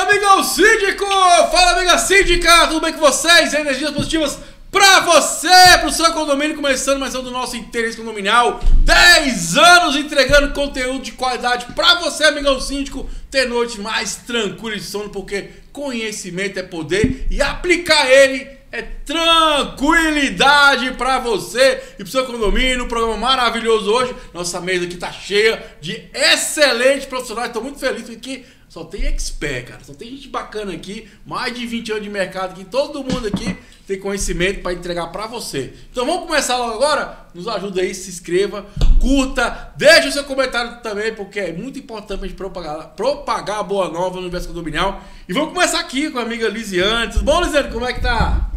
amigão síndico! Fala, amiga síndica! Tudo bem com vocês? Energias positivas pra você, pro seu condomínio, começando mais um do nosso interesse condominial. 10 anos entregando conteúdo de qualidade pra você, amigão síndico, ter noite mais tranquila de sono, porque conhecimento é poder e aplicar ele é tranquilidade pra você e pro seu condomínio. Um programa maravilhoso hoje. Nossa mesa aqui tá cheia de excelentes profissionais. Tô muito feliz porque só tem expert, cara. Só tem gente bacana aqui. Mais de 20 anos de mercado aqui. Todo mundo aqui tem conhecimento pra entregar pra você. Então vamos começar logo agora? Nos ajuda aí, se inscreva, curta, deixa o seu comentário também, porque é muito importante a gente propagar a boa nova no universo condominial. E vamos começar aqui com a amiga Lisiane. Tudo bom, Lisiane? Como é que tá?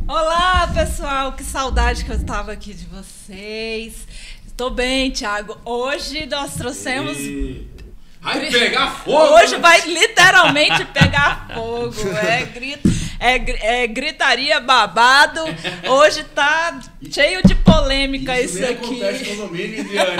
Olá, pessoal, que saudade que eu estava aqui de vocês. Estou bem, Thiago. Hoje nós trouxemos... Vai pegar fogo! Hoje vai literalmente pegar fogo. É gritaria, babado. Hoje tá cheio de polêmica isso aqui. Acontece no condomínio, Lisiane.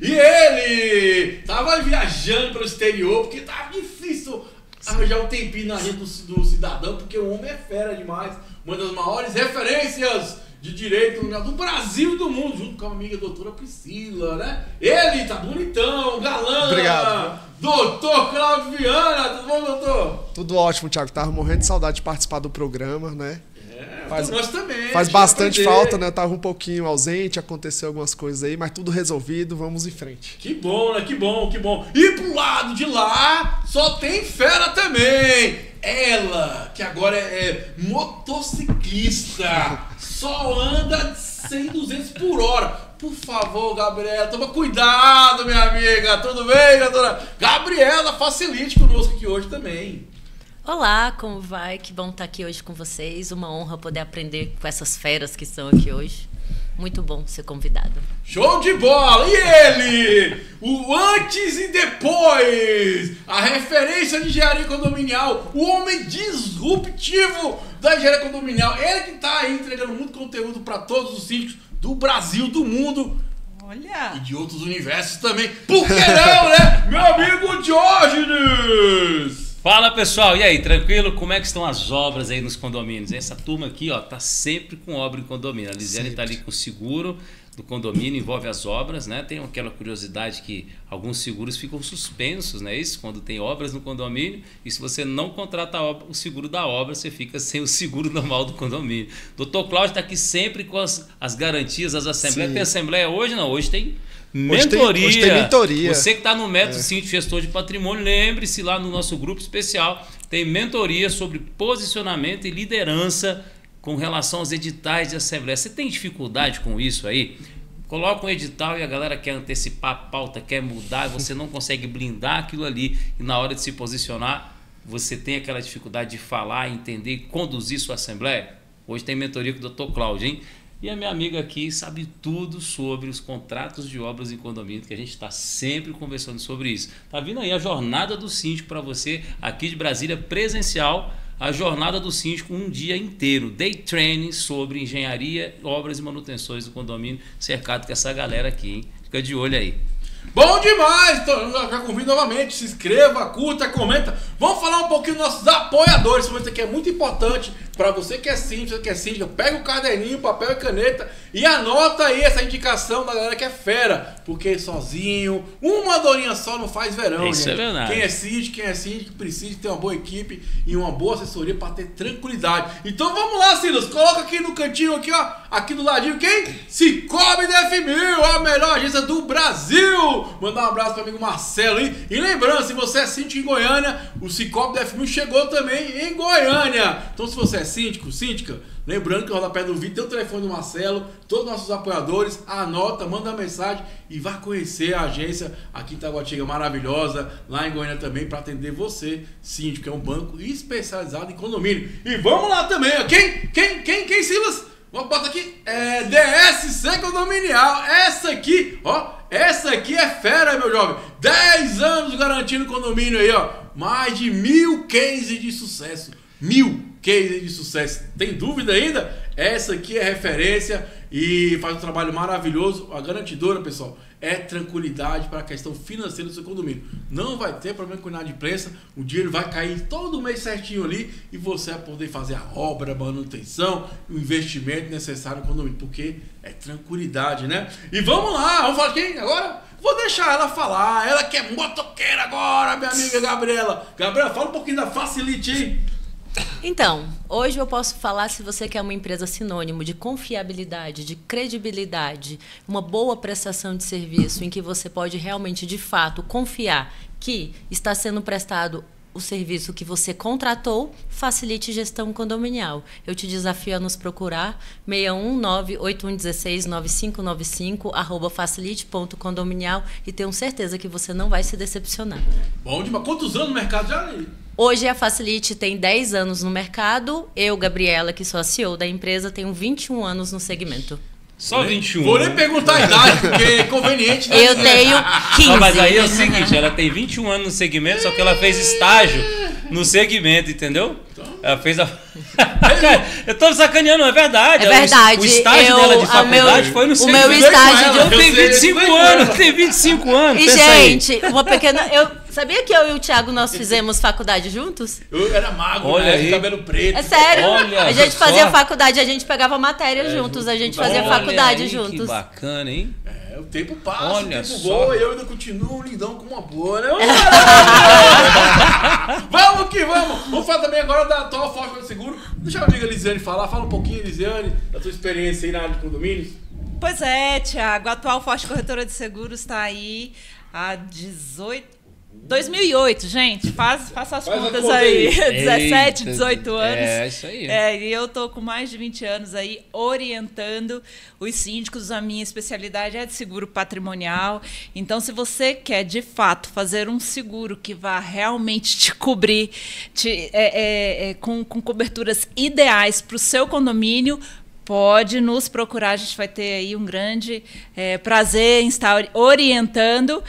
E ele tava viajando pelo exterior porque tava difícil arranjar um tempinho na rede do cidadão, porque o homem é fera demais. Uma das maiores referências de direito do Brasil e do mundo, junto com a amiga doutora Priscila, né? Ele tá bonitão, galã. Obrigado. Doutor Cláudio Viana, tudo bom, doutor? Tudo ótimo, Thiago. Tava morrendo de saudade de participar do programa, né? Nós também. Faz bastante falta, né? Eu tava um pouquinho ausente, aconteceu algumas coisas aí, mas tudo resolvido, vamos em frente. Que bom, né? Que bom, que bom. E pro lado de lá, só tem fera também. Ela, que agora é motociclista, só anda 100, 200 por hora. Por favor, Gabriela, toma cuidado, minha amiga. Tudo bem, doutora? Gabriela, facilite conosco aqui hoje também. Olá, como vai? Que bom estar aqui hoje com vocês. Uma honra poder aprender com essas feras que estão aqui hoje. Muito bom ser convidado. Show de bola! E ele? O antes e depois! A referência de engenharia condominial, o homem disruptivo da engenharia condominial. Ele que tá aí entregando muito conteúdo para todos os síndicos do Brasil, do mundo. Olha! E de outros universos também. Por que não, né? Meu amigo Diógenes! Fala, pessoal, e aí, tranquilo? Como é que estão as obras aí nos condomínios? Essa turma aqui, ó, tá sempre com obra em condomínio. A Lisiane tá ali com o seguro do condomínio, envolve as obras, né? Tem aquela curiosidade que alguns seguros ficam suspensos, né? Isso, quando tem obras no condomínio, e se você não contrata o seguro da obra, você fica sem o seguro normal do condomínio. Doutor Cláudio tá aqui sempre com as garantias, as assembleias. Sim. Tem assembleia hoje? Não, hoje tem... Mentoria. Hoje tem mentoria. Você que está no método Síndico Gestor de Patrimônio, lembre-se lá no nosso grupo especial, tem mentoria sobre posicionamento e liderança com relação aos editais de assembleia. Você tem dificuldade com isso aí? Coloca um edital e a galera quer antecipar a pauta, quer mudar, e você não consegue blindar aquilo ali, e na hora de se posicionar, você tem aquela dificuldade de falar, entender e conduzir sua assembleia? Hoje tem mentoria com o Dr. Cláudio, hein? E a minha amiga aqui sabe tudo sobre os contratos de obras em condomínio, que a gente está sempre conversando sobre isso. Tá vindo aí a jornada do síndico para você, aqui de Brasília, presencial, a jornada do síndico um dia inteiro, day training sobre engenharia, obras e manutenções do condomínio, cercado com essa galera aqui, hein? Fica de olho aí. Bom demais! Então, já convido novamente, se inscreva, curta, comenta. Vamos falar um pouquinho dos nossos apoiadores. Esse momento aqui é muito importante para você que é síndico, você que é síndica. Pega o caderninho, papel e caneta e anota aí essa indicação da galera que é fera. Porque sozinho, uma dorinha só não faz verão. Isso, gente. É verdade. Quem é síndico precisa ter uma boa equipe e uma boa assessoria para ter tranquilidade. Então vamos lá, Silas. Coloca aqui no cantinho, aqui, ó. Aqui do ladinho, quem? Cicobi DF1000, a melhor agência do Brasil. Mandar um abraço para o amigo Marcelo aí. E lembrando, se você é síndico em Goiânia, o Cicobi DF1000 chegou também em Goiânia. Então se você é síndico, síndica, lembrando que o rodapé do vídeo tem o telefone do Marcelo, todos os nossos apoiadores, anota, manda uma mensagem e vá conhecer a agência aqui em Taguatinga, maravilhosa, lá em Goiânia também, para atender você, síndico, que é um banco especializado em condomínio. E vamos lá também, ó. Quem, Silas? Vamos botar aqui, DSC Condominial, essa aqui, ó, essa aqui é fera, meu jovem, 10 anos garantindo condomínio aí, ó, mais de 1000 cases de sucesso, 1000. case de sucesso. Tem dúvida ainda? Essa aqui é referência e faz um trabalho maravilhoso. A garantidora, pessoal, é tranquilidade para a questão financeira do seu condomínio. Não vai ter problema com inadimplência, o dinheiro vai cair todo mês certinho ali e você vai poder fazer a obra, a manutenção, o investimento necessário no condomínio, porque é tranquilidade, né? E vamos lá, vamos falar quem agora? Vou deixar ela falar, ela que é motoqueira agora, minha amiga Gabriela. Gabriela, fala um pouquinho da Facilite, hein? Então, hoje eu posso falar, se você quer uma empresa sinônimo de confiabilidade, de credibilidade, uma boa prestação de serviço em que você pode realmente, de fato, confiar que está sendo prestado o serviço que você contratou, Facilite Gestão Condominial. Eu te desafio a nos procurar, 619-8116-9595, @facilite.condominial, e tenho certeza que você não vai se decepcionar. Bom demais. Quantos anos no mercado já? Hoje a Facilite tem 10 anos no mercado. Eu, Gabriela, que sou a CEO da empresa, tenho 21 anos no segmento. Só 21. Vou nem perguntar a idade, porque é conveniente. Né? Eu tenho 15. Não, mas aí é o seguinte, ela tem 21 anos no segmento, só que ela fez estágio no segmento, entendeu? Ela fez a... Eu tô sacaneando, é verdade. É verdade. O estágio dela de faculdade foi no segmento. O meu estágio de... Eu tenho 25 anos, tem 25 anos. E, gente, uma pequena... Sabia que eu e o Thiago, nós fizemos faculdade juntos? Eu era magro, olha né? aí. Cabelo preto. É sério. Olha a gente fazia só. faculdade, a gente pegava matéria juntos, a gente fazia faculdade aí, juntos. Que bacana, hein? O tempo passa, Olha o tempo só. voa e eu ainda continuo lindão com uma boa, né? Vamos que vamos! Vamos falar também agora da atual Forte Seguro. Deixa a amiga Elisiane falar. Fala um pouquinho, Elisiane, da sua experiência aí na área de condomínios. Pois é, Thiago, a atual Forte Corretora de Seguros está aí há 2008, gente, faça as contas aí, 17, 18 anos. É, isso aí. E eu tô com mais de 20 anos aí orientando os síndicos. A minha especialidade é de seguro patrimonial. Então, se você quer, de fato, fazer um seguro que vá realmente te cobrir com coberturas ideais para o seu condomínio, pode nos procurar, a gente vai ter aí um grande prazer em estar orientando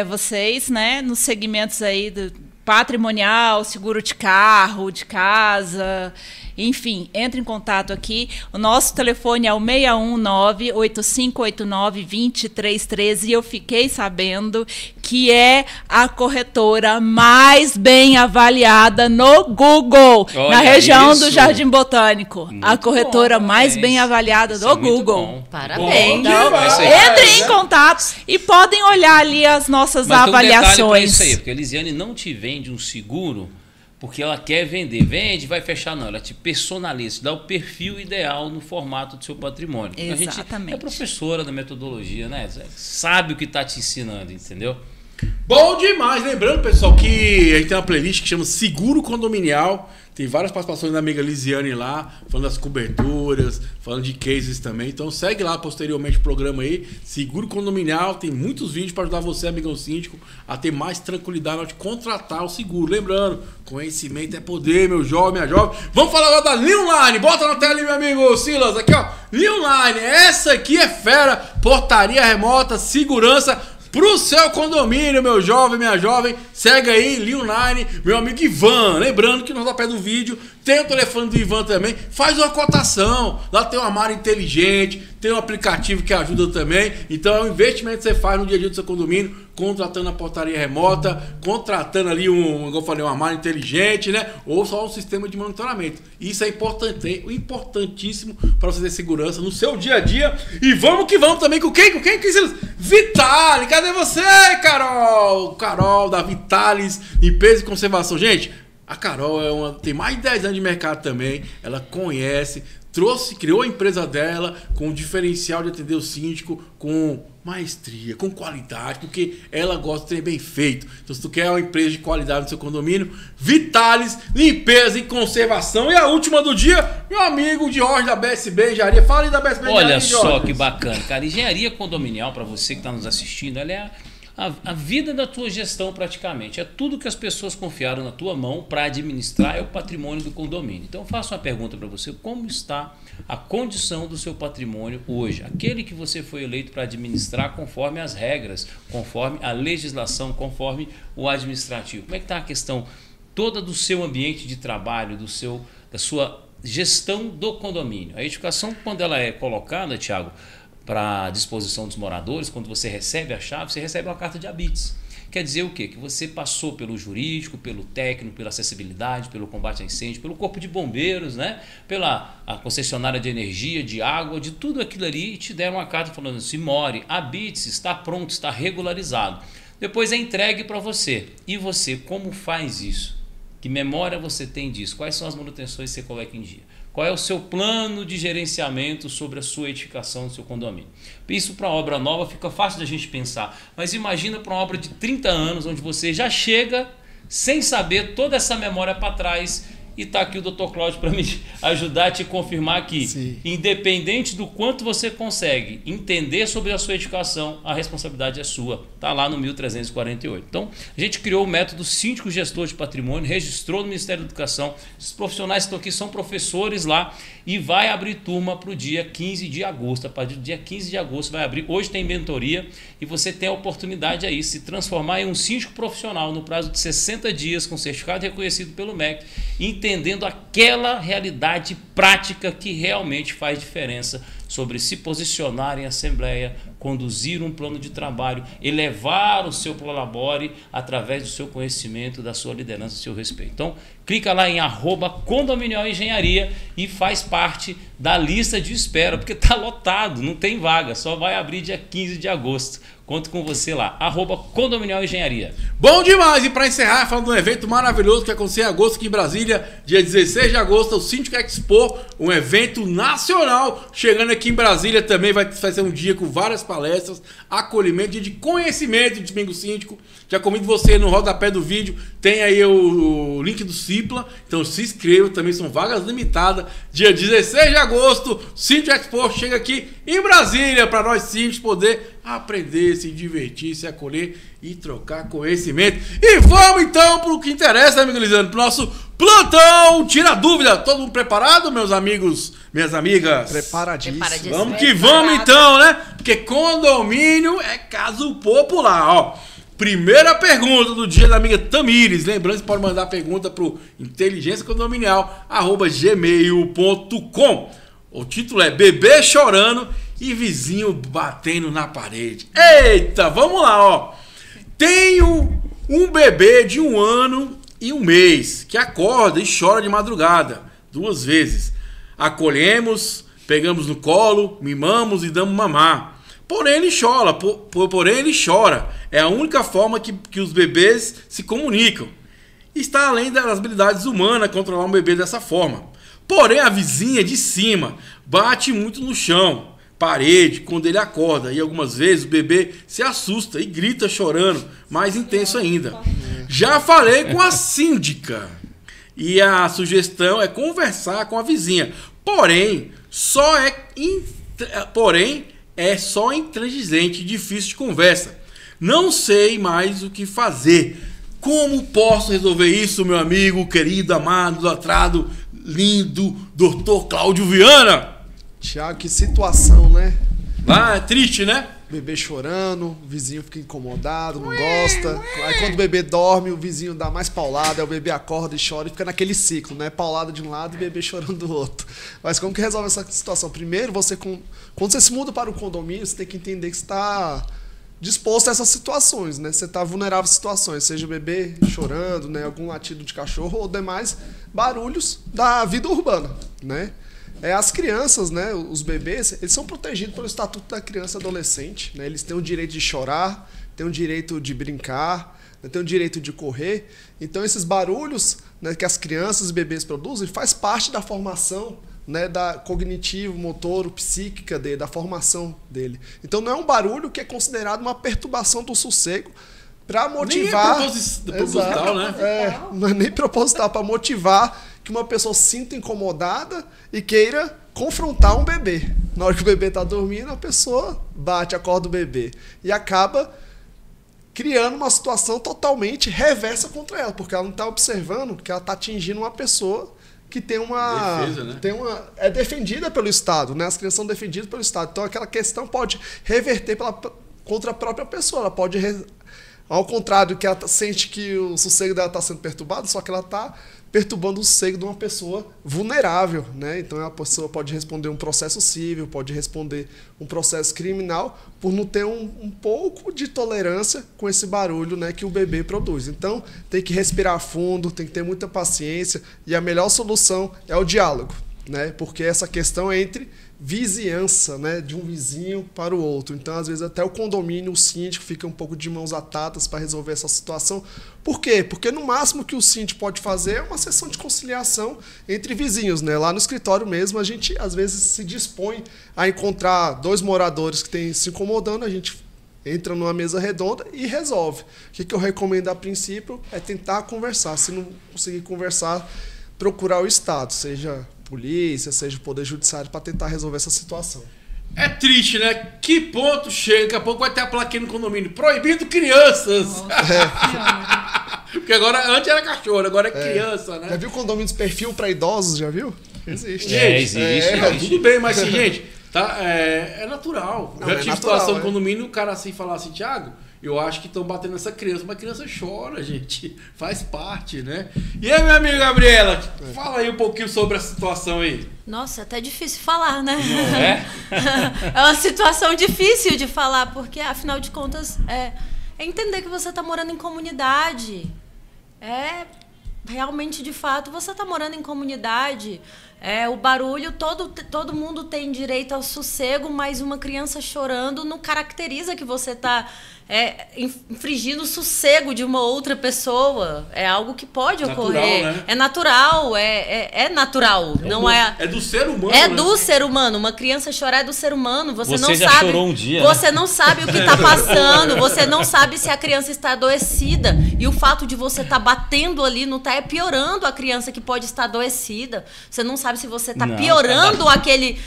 vocês, né, nos segmentos aí do patrimonial, seguro de carro, de casa, enfim, entre em contato aqui. O nosso telefone é o 619-8589-2313 e eu fiquei sabendo que é a corretora mais bem avaliada no Google, Olha na região isso. do Jardim Botânico. Muito a corretora bom, mais parabéns. bem avaliada Isso no é muito Google. bom. Parabéns. Então, É isso aí. entrem em contato e podem olhar ali as nossas Mas tem um detalhe pra avaliações. isso aí, porque a Elisiane não te vende um seguro porque ela quer vender. Vende, vai fechar, não. Ela te personaliza, te dá o perfil ideal no formato do seu patrimônio. Exatamente. A gente é professora da metodologia, né? Sabe o que está te ensinando, entendeu? Bom demais! Lembrando, pessoal, que a gente tem uma playlist que chama Seguro Condominial. Tem várias participações da amiga Lisiane lá, falando das coberturas, falando de cases também. Então segue lá posteriormente o programa aí, Seguro Condominial. Tem muitos vídeos para ajudar você, amigão síndico, a ter mais tranquilidade na hora de contratar o seguro. Lembrando, conhecimento é poder, meu jovem, minha jovem. Vamos falar agora da Leonline. Bota na tela aí, meu amigo Silas. Aqui, ó. Leonline. Essa aqui é fera. Portaria remota, segurança pro seu condomínio, meu jovem, minha jovem. Segue aí, Leonline, meu amigo Ivan. Lembrando que no rodapé do vídeo tem o telefone do Ivan também. Faz uma cotação. Lá tem uma armário inteligente, tem um aplicativo que ajuda também. Então é um investimento que você faz no dia a dia do seu condomínio, contratando a portaria remota, contratando ali como eu falei, um armário inteligente, né? Ou só um sistema de monitoramento. Isso é importantíssimo para você ter segurança no seu dia a dia. E vamos que vamos também com quem? Com quem? Vitale! Cadê você, Carol? Carol da Vitales Limpeza e Conservação. Gente, a Carol tem mais de 10 anos de mercado também. Ela conhece, criou a empresa dela com o diferencial de atender o síndico com maestria, com qualidade, porque ela gosta de ter bem feito. Então, se tu quer uma empresa de qualidade no seu condomínio, Vitales Limpeza e Conservação. E a última do dia, meu amigo Jorge da BSB Engenharia. Fala aí da BSB Engenharia. Olha só que bacana, cara. Engenharia condominial, para você que está nos assistindo, ela é a vida da tua gestão praticamente. É tudo que as pessoas confiaram na tua mão para administrar, é o patrimônio do condomínio. Então eu faço uma pergunta para você: como está a condição do seu patrimônio hoje? Aquele que você foi eleito para administrar conforme as regras, conforme a legislação, conforme o administrativo. Como é que está a questão toda do seu ambiente de trabalho, da sua gestão do condomínio. A edificação, quando ela é colocada, Tiago, para disposição dos moradores, quando você recebe a chave, você recebe uma carta de habites. Quer dizer o quê? Que você passou pelo jurídico, pelo técnico, pela acessibilidade, pelo combate a incêndio, pelo corpo de bombeiros, né? A concessionária de energia, de água, de tudo aquilo ali, e te deram uma carta falando assim, more, habite-se, está pronto, está regularizado. Depois é entregue para você. E você, como faz isso? Que memória você tem disso? Quais são as manutenções que você coloca em dia? Qual é o seu plano de gerenciamento sobre a sua edificação, do seu condomínio? Isso para obra nova fica fácil da gente pensar, mas imagina para uma obra de 30 anos, onde você já chega sem saber toda essa memória para trás. E está aqui o Dr. Cláudio para me ajudar a te confirmar que, sim, independente do quanto você consegue entender sobre a sua edificação, a responsabilidade é sua. Está lá no 1348. Então, a gente criou o método Síndico Gestor de Patrimônio, registrou no Ministério da Educação. Os profissionais que estão aqui são professores lá e vai abrir turma para o dia 15 de agosto. A partir do dia 15 de agosto vai abrir. Hoje tem mentoria e você tem a oportunidade aí de se transformar em um síndico profissional no prazo de 60 dias com certificado reconhecido pelo MEC, entendendo aquela realidade prática que realmente faz diferença sobre se posicionar em assembleia, conduzir um plano de trabalho, elevar o seu prolabore através do seu conhecimento, da sua liderança, do seu respeito. Então, clica lá em @condominial-engenharia e faz parte da lista de espera, porque está lotado, não tem vaga, só vai abrir dia 15 de agosto. Conto com você lá, @condominial-engenharia. Bom demais! E para encerrar, falando de um evento maravilhoso que aconteceu em agosto aqui em Brasília, dia 16 de agosto, o Síndico Expo, um evento nacional, chegando aqui em Brasília também, vai ser um dia com várias palestras, acolhimento, dia de conhecimento de Domingo Síndico. Já convido você no rodapé do vídeo, tem aí o link do Cipla, então se inscreva, também são vagas limitadas. Dia 16 de agosto, Síndico Expo chega aqui em Brasília para nós síndicos poder aprender, se divertir, se acolher e trocar conhecimento. E vamos então para o que interessa, amigo Lisandro, para o nosso plantão Tira Dúvida. Todo mundo preparado, meus amigos, minhas amigas? Preparadíssimo. Vamos que vamos então, né? Porque condomínio é caso popular, ó. Primeira pergunta do dia da amiga Tamires. Lembrando que você pode mandar pergunta para o inteligenciacondominial@gmail.com. O título é Bebê Chorando e Vizinho Batendo na Parede. Eita, vamos lá, ó. Tenho um bebê de 1 ano e 1 mês que acorda e chora de madrugada 2 vezes. Acolhemos, pegamos no colo, mimamos e damos mamar. Porém ele chora. É a única forma que os bebês se comunicam. Está além das habilidades humanas controlar um bebê dessa forma. Porém a vizinha de cima bate muito no chão, parede, quando ele acorda. E algumas vezes o bebê se assusta e grita chorando, mais intenso ainda. Já falei com a síndica e a sugestão é conversar com a vizinha. Porém é só intransigente e difícil de conversa. Não sei mais o que fazer. Como posso resolver isso, meu amigo, querido, amado, idolatrado, lindo, Dr. Cláudio Viana? Tiago, que situação, né? Ah, é triste, né? Bebê chorando, o vizinho fica incomodado, não gosta. Aí quando o bebê dorme, o vizinho dá mais paulada, aí o bebê acorda e chora e fica naquele ciclo, né? Paulada de um lado e bebê chorando do outro. Mas como que resolve essa situação? Primeiro, quando você se muda para o condomínio, você tem que entender que você está disposto a essas situações, né? Você está vulnerável a situações, seja o bebê chorando, né? Algum latido de cachorro ou demais barulhos da vida urbana, né? As crianças, né, os bebês, eles são protegidos pelo Estatuto da Criança e Adolescente, né? Eles têm o direito de chorar, têm o direito de brincar, né, têm o direito de correr. Então esses barulhos, né, que as crianças e bebês produzem faz parte da formação, né, da cognitivo, motor, psíquica dele, da formação dele. Então não é um barulho que é considerado uma perturbação do sossego para motivar. Nem é proposital, né? Não é nem proposital, para motivar que uma pessoa se sinta incomodada e queira confrontar um bebê. Na hora que o bebê está dormindo, a pessoa bate, acorda o bebê e acaba criando uma situação totalmente reversa contra ela, porque ela não está observando que ela está atingindo uma pessoa que tem uma defesa, né? É defendida pelo Estado, né? As crianças são defendidas pelo Estado. Então aquela questão pode reverter contra a própria pessoa, ela pode Ao contrário, que ela sente que o sossego dela está sendo perturbado, só que ela está perturbando o sossego de uma pessoa vulnerável, né? Então a pessoa pode responder um processo civil, pode responder um processo criminal por não ter um pouco de tolerância com esse barulho, né, que o bebê produz. Então tem que respirar fundo, tem que ter muita paciência e a melhor solução é o diálogo, né? Porque essa questão é entre vizinhança, né, de um vizinho para o outro. Então, às vezes, até o condomínio, o síndico fica um pouco de mãos atadas para resolver essa situação. Por quê? Porque no máximo que o síndico pode fazer é uma sessão de conciliação entre vizinhos, né? Lá no escritório mesmo, a gente, às vezes, se dispõe a encontrar 2 moradores que estão se incomodando, a gente entra numa mesa redonda e resolve. O que eu recomendo a princípio é tentar conversar. Se não conseguir conversar, procurar o Estado, seja polícia, seja o Poder Judiciário, para tentar resolver essa situação. É triste, né? Que ponto chega? Daqui a pouco vai ter a plaquinha no condomínio. Proibido crianças. Porque agora, antes era cachorro, agora é criança, né? Já viu condomínios perfil para idosos? Já viu? Existe. Gente, existe. tudo bem, mas assim, gente, tá, é natural. Não, Já é tive natural, situação no condomínio, o cara assim falar assim, Thiago, eu acho que estão batendo nessa criança, mas a criança chora, gente. Faz parte, né? E aí, minha amiga Gabriela, fala aí um pouquinho sobre a situação aí. Nossa, é até difícil falar, né? Não é? É uma situação difícil de falar, porque, afinal de contas, é entender que você está morando em comunidade. Realmente, de fato, você está morando em comunidade. O barulho, todo mundo tem direito ao sossego, mas uma criança chorando não caracteriza que você está infringindo o sossego de uma outra pessoa. É algo que pode ocorrer. Né? É natural, é natural. É do ser humano. É né? do ser humano. Uma criança chorar é do ser humano. Você não já sabe. Chorou um dia, você não sabe o que está passando. Você não sabe se a criança está adoecida. E o fato de você estar batendo ali não está piorando a criança que pode estar adoecida. Você não sabe se você está piorando aquele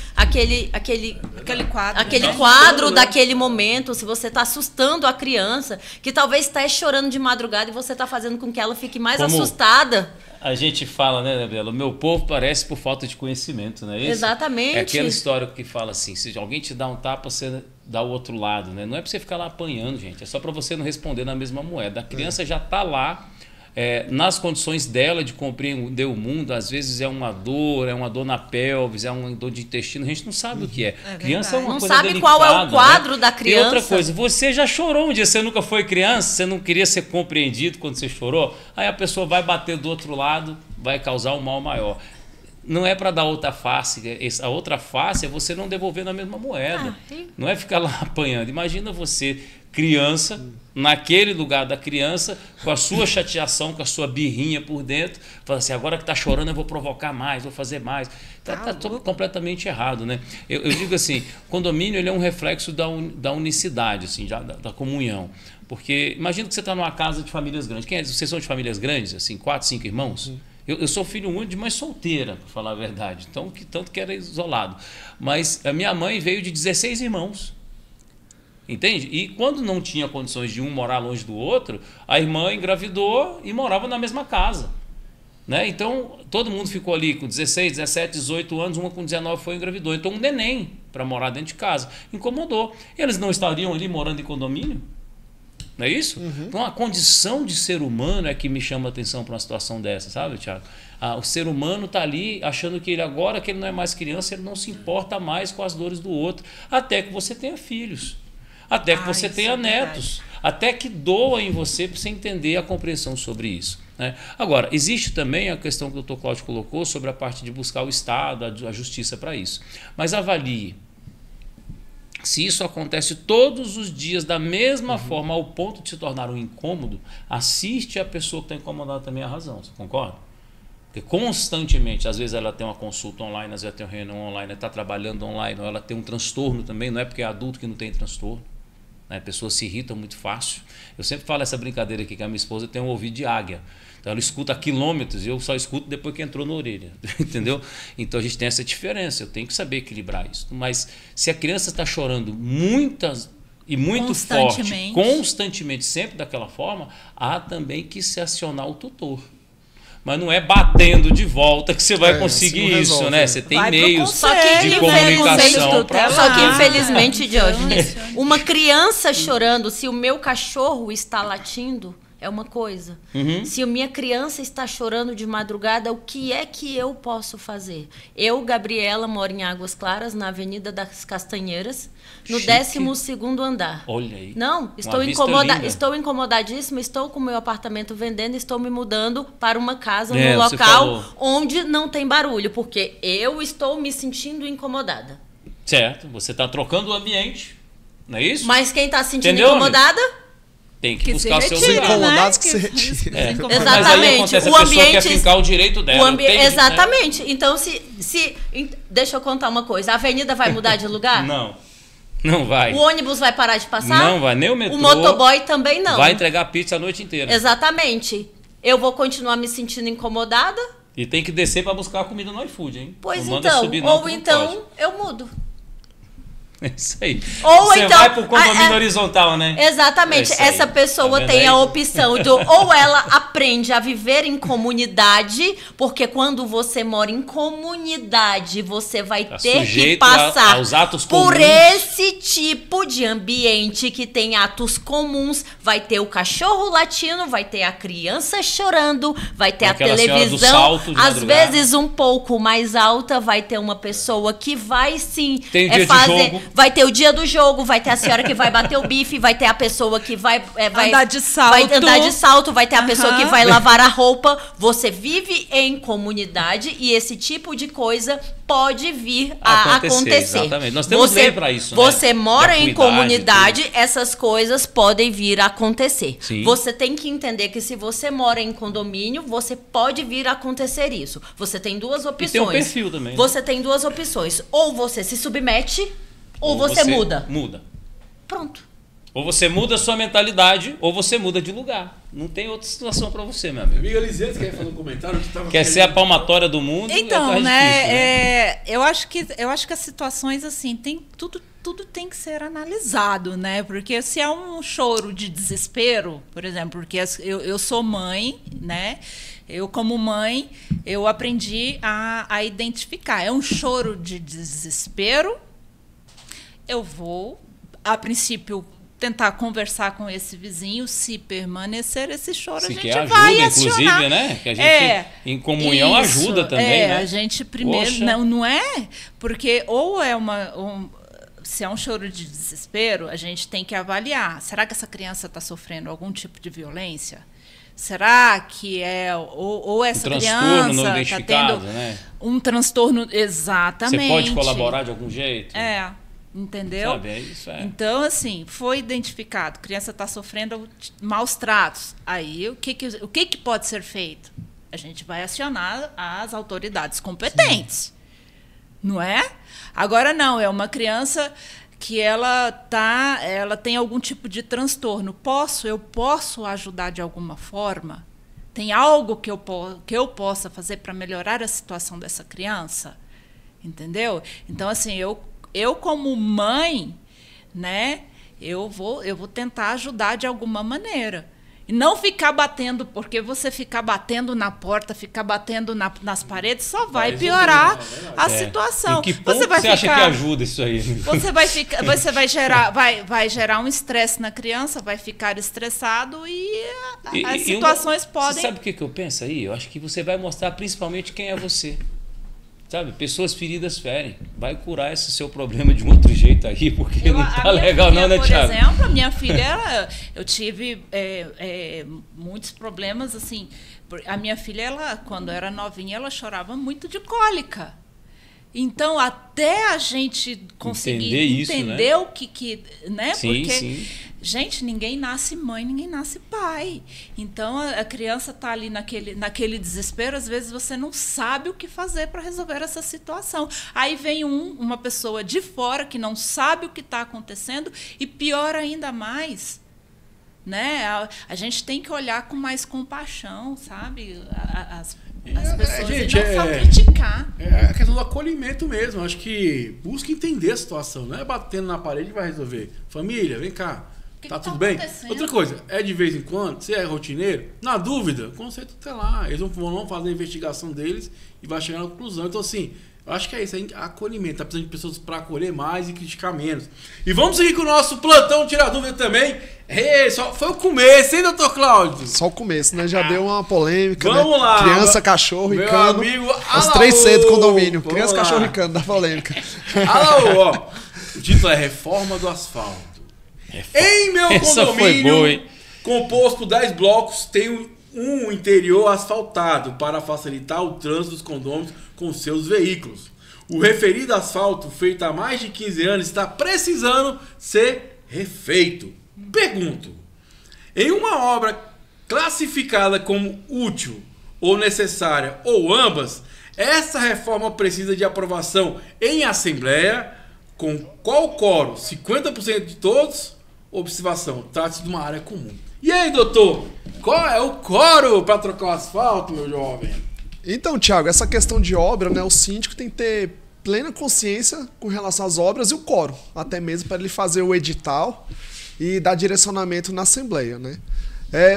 quadro daquele momento, se você está assustando a criança, que talvez esteja chorando de madrugada e você está fazendo com que ela fique mais assustada. A gente fala, né, Bela? O meu povo parece por falta de conhecimento, não é isso? Exatamente. É aquela história que fala assim, se alguém te dá um tapa, você dá o outro lado, né? Não é para você ficar lá apanhando, gente. É só para você não responder na mesma moeda. A criança já está lá, nas condições dela de compreender o mundo. Às vezes é uma dor na pelvis, é uma dor de intestino, a gente não sabe o que é. Criança é uma não coisa sabe delicada, qual é o quadro, né, da criança. E outra coisa, você já chorou um dia, você nunca foi criança, você não queria ser compreendido quando você chorou, aí a pessoa vai bater do outro lado, vai causar um mal maior. Não é para dar outra face, a outra face é você não devolver na mesma moeda. Não é ficar lá apanhando. Imagina você, criança, naquele lugar da criança, com a sua chateação, com a sua birrinha por dentro, fala assim, agora que está chorando eu vou provocar mais, vou fazer mais. Está completamente errado, né? Eu digo assim, condomínio ele é um reflexo da unicidade, assim, da comunhão. Porque imagina que você está numa casa de famílias grandes. Vocês são de famílias grandes, assim, 4, 5 irmãos? Eu sou filho único de mãe solteira, para falar a verdade. Então, tanto que era isolado. Mas a minha mãe veio de 16 irmãos. Entende? E quando não tinha condições de um morar longe do outro, a irmã engravidou e morava na mesma casa. Né? Então, todo mundo ficou ali com 16, 17, 18 anos, uma com 19 foi e engravidou. Então, um neném para morar dentro de casa. Incomodou. Eles não estariam ali morando em condomínio? Não é isso? Então, a condição de ser humano é que me chama a atenção para uma situação dessa, sabe, Thiago? O ser humano está ali achando que agora que ele não é mais criança, ele não se importa mais com as dores do outro, até que você tenha filhos, até que você tenha netos, até que doa em você para você entender a compreensão sobre isso. Né? Agora, existe também a questão que o Dr. Cláudio colocou sobre a parte de buscar o Estado, a justiça para isso. Mas avalie. Se isso acontece todos os dias da mesma forma, ao ponto de se tornar um incômodo, assiste a pessoa que está incomodada também a razão. Você concorda? Porque constantemente, às vezes ela tem uma consulta online, às vezes ela tem uma reunião online, ela está trabalhando online, ou ela tem um transtorno também, não é porque é adulto que não tem transtorno. Né? A pessoa se irrita muito fácil. Eu sempre falo essa brincadeira aqui, que a minha esposa tem um ouvido de águia. Então ela escuta a quilômetros e eu só escuto depois que entrou na orelha. Entendeu? Então a gente tem essa diferença, eu tenho que saber equilibrar isso. Mas se a criança está chorando muito forte, constantemente, sempre daquela forma, há também que se acionar o tutor. mas não é batendo de volta que você vai conseguir isso não isso, resolve, né? Você tem Vai pro meios conselho, de né? comunicação Conselho para Só que, tutelar. infelizmente, Diógenes, Então, uma criança chorando, se o meu cachorro está latindo, é uma coisa. Se a minha criança está chorando de madrugada, o que é que eu posso fazer? Eu, Gabriela, moro em Águas Claras, na Avenida das Castanheiras, no Chique. 12º andar. Olha aí. Não, estou, vista linda. estou incomodadíssima, estou com o meu apartamento vendendo, estou me mudando para uma casa, É, num você local falou. onde não tem barulho, porque eu estou me sentindo incomodada. Certo, você está trocando o ambiente, não é isso? Mas quem está se sentindo Entendeu, incomodada? Tem que Que buscar se seus retira, lugares. incomodados né? que se retira. É. incomodados. Mas aí Exatamente. acontece, a O pessoa quer ambiente- fincar o direito dela. tem que- né? Exatamente. Então, deixa eu contar uma coisa. A avenida vai mudar de lugar? Não, não vai. O ônibus vai parar de passar? Não vai, nem o metrô. O motoboy também não. Vai entregar pizza a noite inteira. Exatamente. Eu vou continuar me sentindo incomodada? E tem que descer para buscar a comida no iFood, hein? Pois não manda então. subir, não, Ou que não então pode. eu mudo. É isso aí. Ou Você então- vai pro condomínio é- horizontal, né? Exatamente. É isso aí. Essa pessoa Tá vendo tem aí? a opção de ou ela aprende a viver em comunidade, porque quando você mora em comunidade, você vai Tá ter que sujeito passar aos atos por comuns. esse tipo de ambiente que tem atos comuns. Vai ter o cachorro latindo, vai ter a criança chorando, vai ter Aquela a senhora do televisão, salto de às madrugada. vezes um pouco mais alta, vai ter uma pessoa que vai sim Tem o dia de jogo. vai ter o dia do jogo, vai ter a senhora que vai bater o bife, vai ter a pessoa que vai Andar de salto. vai andar de salto, vai ter a pessoa que Aham. vai lavar a roupa. Você vive em comunidade e esse tipo de coisa pode vir a acontecer. Exatamente. Nós temos lei pra isso, né? Você mora De em acuidade, comunidade, essas coisas podem vir a acontecer. Sim. Você tem que entender que se você mora em condomínio, você pode vir a acontecer isso. Você tem duas opções. tem um perfil também, né? Você tem duas opções. Ou você se submete, ou você muda. Muda. Pronto. Ou você muda a sua mentalidade, ou você muda de lugar. Não tem outra situação para você, meu amigo. Amiga Lisete, quer fazer um comentário? Que tava Quer ser a palmatória do mundo? Então, é né, difícil, né? eu acho que as situações assim, tem tudo tem que ser analisado, né? Porque se é um choro de desespero, por exemplo, porque eu sou mãe, né? Eu, como mãe, eu aprendi a identificar. É um choro de desespero. Eu vou, a princípio, tentar conversar com esse vizinho. Se permanecer esse choro, Se a gente quer vai ajuda, acionar. inclusive, né? Que a gente, em comunhão, isso, ajuda também, né? A gente primeiro... Poxa. Não é? Porque ou é se é um choro de desespero, a gente tem que avaliar. Será que essa criança está sofrendo algum tipo de violência? Será que é... Ou essa transtorno não criança está identificado, tendo né? um transtorno... Exatamente. Você pode colaborar de algum jeito? É, entendeu? Sabe, é isso, é. Então, assim, foi identificado, a criança está sofrendo maus tratos. Aí, o que pode ser feito? A gente vai acionar as autoridades competentes. Não é? Agora não, é uma criança que ela tem algum tipo de transtorno. Eu posso ajudar de alguma forma? Tem algo que eu possa fazer para melhorar a situação dessa criança? Entendeu? Então, assim, eu como mãe, né, eu vou tentar ajudar de alguma maneira. E não ficar batendo, porque você ficar batendo na porta, ficar batendo nas paredes, só vai piorar a situação. Em que ponto você acha que ajuda isso aí? Você vai gerar um estresse na criança, vai ficar estressado e as situações podem... Você sabe o que eu penso aí? Eu acho que você vai mostrar principalmente quem é você. Sabe, pessoas feridas ferem. Vai curar esse seu problema de um outro jeito aí, porque não tá legal não, né, Thiago? Por exemplo, a minha filha, eu tive muitos problemas, assim. A minha filha, quando era novinha, ela chorava muito de cólica. Então, até a gente conseguir entender o que né? Sim, porque, sim. gente, ninguém nasce mãe, ninguém nasce pai. Então, a criança está ali naquele desespero, às vezes você não sabe o que fazer para resolver essa situação. Aí vem uma pessoa de fora que não sabe o que está acontecendo e pior ainda mais. Né? A gente tem que olhar com mais compaixão, sabe? As pessoas gente, e não só criticar. É a questão do acolhimento mesmo. Acho que busca entender a situação. Não é batendo na parede que vai resolver. Família, vem cá. que Tá que tudo bem? acontecendo? Outra coisa, é de vez em quando, se é rotineiro, na dúvida, conceito tutelar. Eles vão fazer a investigação deles e vai chegar na conclusão. Então, assim, eu acho que é isso, é acolhimento. Tá precisando de pessoas para acolher mais e criticar menos. E vamos seguir com o nosso plantão tirar dúvida também. Só foi o começo, hein, doutor Cláudio? Só o começo, né? Já deu uma polêmica, Vamos né? lá. Criança, cachorro e Meu cano. amigo Os Alaô. 3 C do condomínio. Vamos Criança, lá. cachorro e cano, da polêmica. Alaô, ó. O título é Reforma do Asfalto. Em meu Essa foi condomínio, boa, hein? composto por 10 blocos, tem um interior asfaltado para facilitar o trânsito dos condôminos com seus veículos. O referido asfalto, feito há mais de 15 anos, está precisando ser refeito. Pergunto, em uma obra classificada como útil ou necessária, ou ambas, essa reforma precisa de aprovação em assembleia, com qual quórum? 50% de todos? Observação, trata-se de uma área comum. E aí, doutor? Qual é o quórum para trocar o asfalto, meu jovem? Então, Thiago, essa questão de obra, né? O síndico tem que ter plena consciência com relação às obras e o quórum, até mesmo para ele fazer o edital e dar direcionamento na assembleia, né?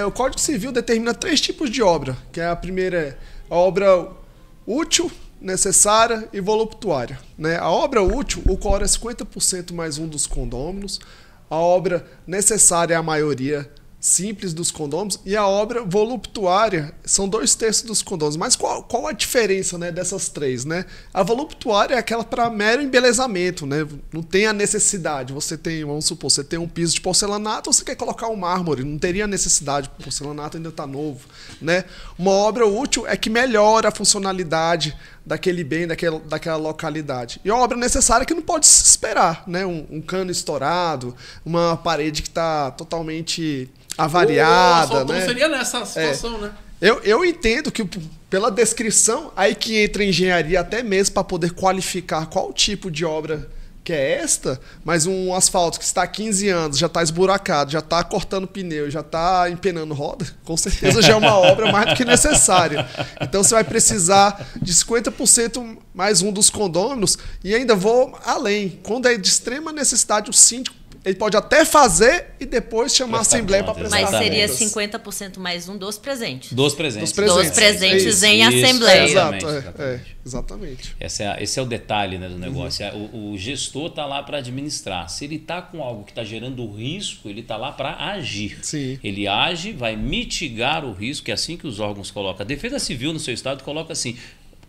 O Código Civil determina 3 tipos de obra, que a primeira é a obra útil, necessária e voluptuária, né? A obra útil, o quórum é 50% mais um dos condôminos. A obra necessária é a maioria simples dos condôminos e a obra voluptuária são 2/3 dos condôminos. Mas qual a diferença, né, dessas 3, né? A voluptuária é aquela para mero embelezamento, né? Não tem a necessidade. Você tem, vamos supor, você tem um piso de porcelanato, você quer colocar um mármore, não teria necessidade, o porcelanato ainda está novo, né? Uma obra útil é que melhora a funcionalidade daquele bem, daquela localidade. E a obra necessária é que não pode se esperar, né? Um cano estourado, uma parede que está totalmente avariada, Não né? seria nessa situação, né? Eu entendo que pela descrição, aí que entra a engenharia até mesmo para poder qualificar qual tipo de obra que é esta, mas um asfalto que está há 15 anos, já está esburacado, já está cortando pneu, já está empenando roda, com certeza já é uma obra mais do que necessária. Então você vai precisar de 50% mais um dos condôminos e ainda vou além. Quando é de extrema necessidade, o síndico ele pode até fazer e depois chamar a assembleia para prestar Mas seria contas. 50% mais um dos presentes. Dos presentes. Dos presentes em Isso, assembleia. Exato, exatamente. Exatamente. Esse é o detalhe, né, do negócio. O gestor está lá para administrar. Se ele está com algo que está gerando risco, ele está lá para agir. Sim. Ele age, vai mitigar o risco, que é assim que os órgãos colocam. A Defesa Civil no seu estado coloca assim: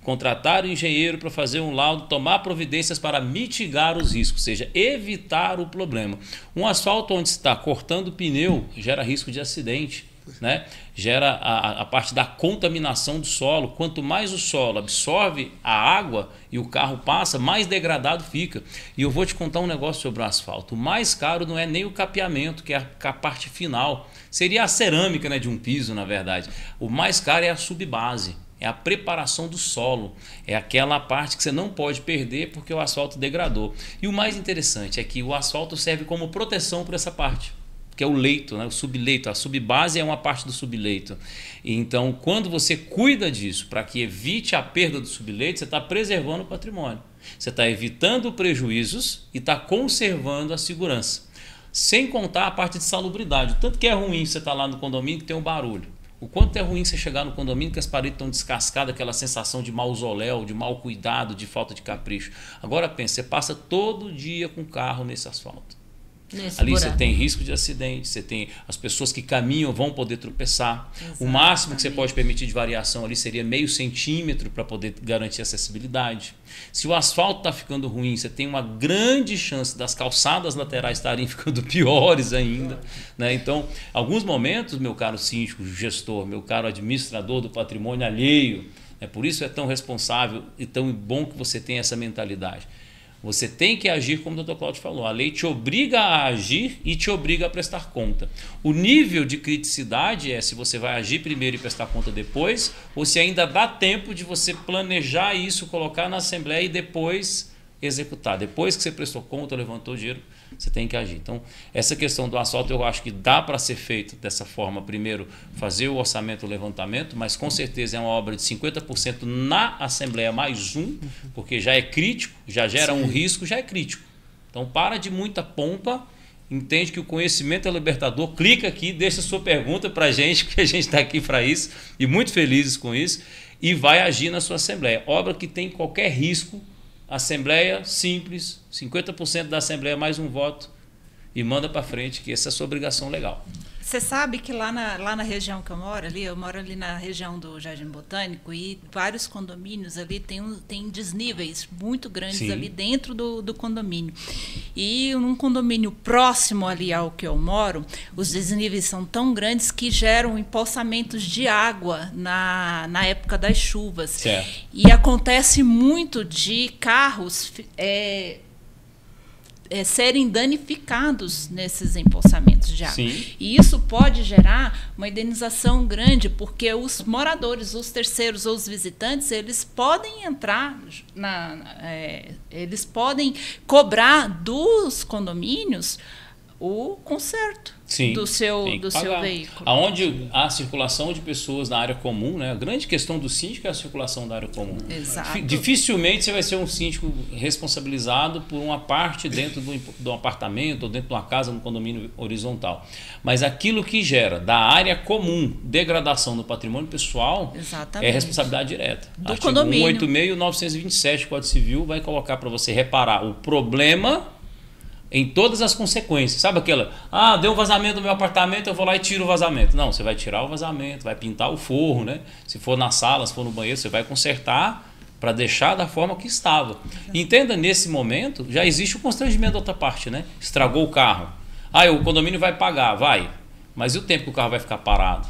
contratar o engenheiro para fazer um laudo, tomar providências para mitigar os riscos, ou seja, evitar o problema. Um asfalto onde se está cortando pneu gera risco de acidente, né? Gera a parte da contaminação do solo. Quanto mais o solo absorve a água e o carro passa, mais degradado fica. E eu vou te contar um negócio sobre o asfalto. O mais caro não é nem o capeamento, que é a parte final. Seria a cerâmica, né, de um piso, na verdade. O mais caro é a subbase. É a preparação do solo, é aquela parte que você não pode perder porque o asfalto degradou. E o mais interessante é que o asfalto serve como proteção para essa parte, que é o leito, né? O subleito. A subbase é uma parte do subleito. Então, quando você cuida disso para que evite a perda do subleito, você está preservando o patrimônio. Você está evitando prejuízos e está conservando a segurança. Sem contar a parte de salubridade. O tanto que é ruim você estar lá no condomínio que tem um barulho. O quanto é ruim você chegar no condomínio que as paredes estão descascadas, aquela sensação de mausoléu, de mau cuidado, de falta de capricho. Agora pensa, você passa todo dia com o carro nesse asfalto. Ali buraco. você tem risco de acidente, você tem as pessoas que caminham vão poder tropeçar. Exatamente. O máximo que você pode permitir de variação ali seria meio centímetro para poder garantir acessibilidade. Se o asfalto está ficando ruim, você tem uma grande chance das calçadas laterais estarem ficando piores ainda, né? Então, alguns momentos, meu caro síndico, gestor, meu caro administrador do patrimônio alheio, por isso é tão responsável e tão bom que você tenha essa mentalidade. Você tem que agir como o Dr. Cláudio falou. A lei te obriga a agir e te obriga a prestar conta. O nível de criticidade é se você vai agir primeiro e prestar conta depois, ou se ainda dá tempo de você planejar isso, colocar na Assembleia e depois executar. Depois que você prestou conta, levantou o dinheiro, você tem que agir. Então, essa questão do asfalto eu acho que dá para ser feito dessa forma. Primeiro, fazer o orçamento, o levantamento, mas com certeza é uma obra de 50% na Assembleia mais um, porque já é crítico, já gera um risco, já é crítico. Então, para de muita pompa entende que o conhecimento é libertador, clica aqui, deixa sua pergunta para a gente, que a gente está aqui para isso, e muito felizes com isso, e vai agir na sua assembleia. Obra que tem qualquer risco, assembleia simples, 50% da assembleia mais um voto, e manda para frente, que essa é a sua obrigação legal. Você sabe que lá na região que eu moro ali na região do Jardim Botânico, e vários condomínios ali tem desníveis muito grandes Sim. ali dentro do condomínio. E num condomínio próximo ali ao que eu moro, os desníveis são tão grandes que geram empoçamentos de água na época das chuvas. Certo. E acontece muito de carros serem danificados nesses empoçamentos de água. Sim. E isso pode gerar uma indenização grande, porque os moradores, os terceiros ou os visitantes, eles podem entrar, eles podem cobrar dos condomínios o conserto Sim, do seu pagar. veículo. Aonde há circulação de pessoas na área comum, né? A grande questão do síndico é a circulação da área comum. Exato. Dificilmente você vai ser um síndico responsabilizado por uma parte dentro de um apartamento ou dentro de uma casa, no condomínio horizontal. Mas aquilo que gera da área comum degradação do patrimônio pessoal Exatamente. é responsabilidade direta. Do Artigo condomínio. 186 e 927 Código Civil vai colocar para você reparar o problema em todas as consequências. Sabe aquela, deu um vazamento no meu apartamento, eu vou lá e tiro o vazamento. Não, você vai tirar o vazamento, vai pintar o forro, né? Se for na sala, se for no banheiro, você vai consertar para deixar da forma que estava. Entenda, nesse momento, já existe o constrangimento da outra parte, né? Estragou o carro. O condomínio vai pagar, vai. Mas e o tempo que o carro vai ficar parado?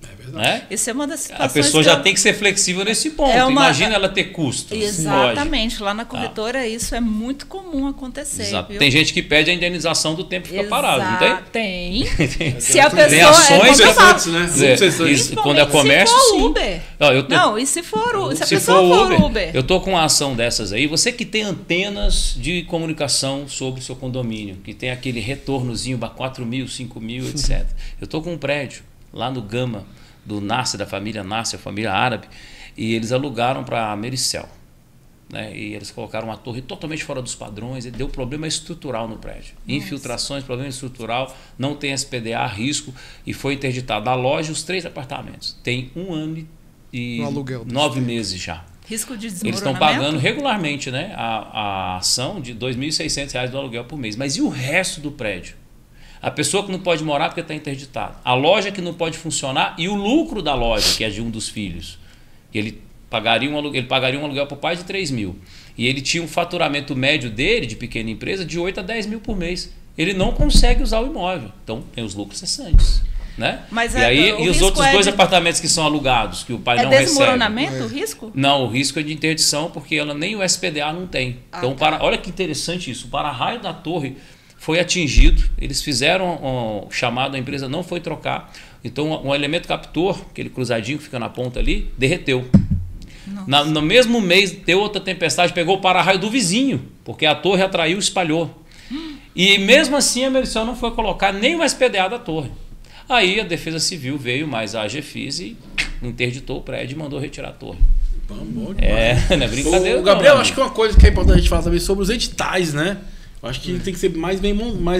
É verdade. Né? Isso é uma das situações A pessoa que já tem que ser flexível nesse ponto. Imagina ela ter custo. Exatamente. Lá na corretora isso é muito comum acontecer. Exato. Viu? Tem gente que pede a indenização do tempo que fica parado, não tem? Tem. Se a pessoa Tem ações Processantes, né? Isso, quando é comércio, se for sim. Uber. Não, e se for se a se pessoa for Uber? eu estou com uma ação dessas aí. Você que tem antenas de comunicação sobre o seu condomínio, que tem aquele retornozinho para 4 mil, 5 mil, etc. Eu estou com um prédio lá no Gama, do Nasser, da família Nasser, a família árabe, e eles alugaram para a Mericel. Né? E eles colocaram uma torre totalmente fora dos padrões, e deu problema estrutural no prédio. Infiltrações, problema estrutural, não tem SPDA, risco, e foi interditado a loja e os 3 apartamentos. Tem 1 ano e 9 meses já. Risco de Eles desmoronamento? estão pagando regularmente, né, a ação de R$ 2.600 do aluguel por mês. Mas e o resto do prédio? A pessoa que não pode morar porque está interditada. A loja que não pode funcionar e o lucro da loja, que é de um dos filhos. Ele pagaria um aluguel para o pai de 3 mil. E ele tinha um faturamento médio dele, de pequena empresa, de 8 a 10 mil por mês. Ele não consegue usar o imóvel. Então, tem os lucros cessantes. Né? Mas e os outros 2 apartamentos que são alugados, que o pai não recebe. É desmoronamento o risco? Não, o risco é de interdição, porque ela nem o SPDA não tem. Então, olha que interessante isso. O para-raio da torre foi atingido, eles fizeram chamado, a empresa não foi trocar. Então, um elemento captor, aquele cruzadinho que fica na ponta ali, derreteu. No mesmo mês, deu outra tempestade, pegou o para-raio do vizinho, porque a torre atraiu e espalhou. E mesmo assim, a Mericel não foi colocar nem o SPDA da torre. Aí a Defesa Civil veio, mais a AGFIS, e interditou o prédio e mandou retirar a torre. Bom demais. Não é brincadeira. Gabriel, acho que uma coisa que é importante a gente falar também sobre os editais, né? Eu acho que tem que ser mais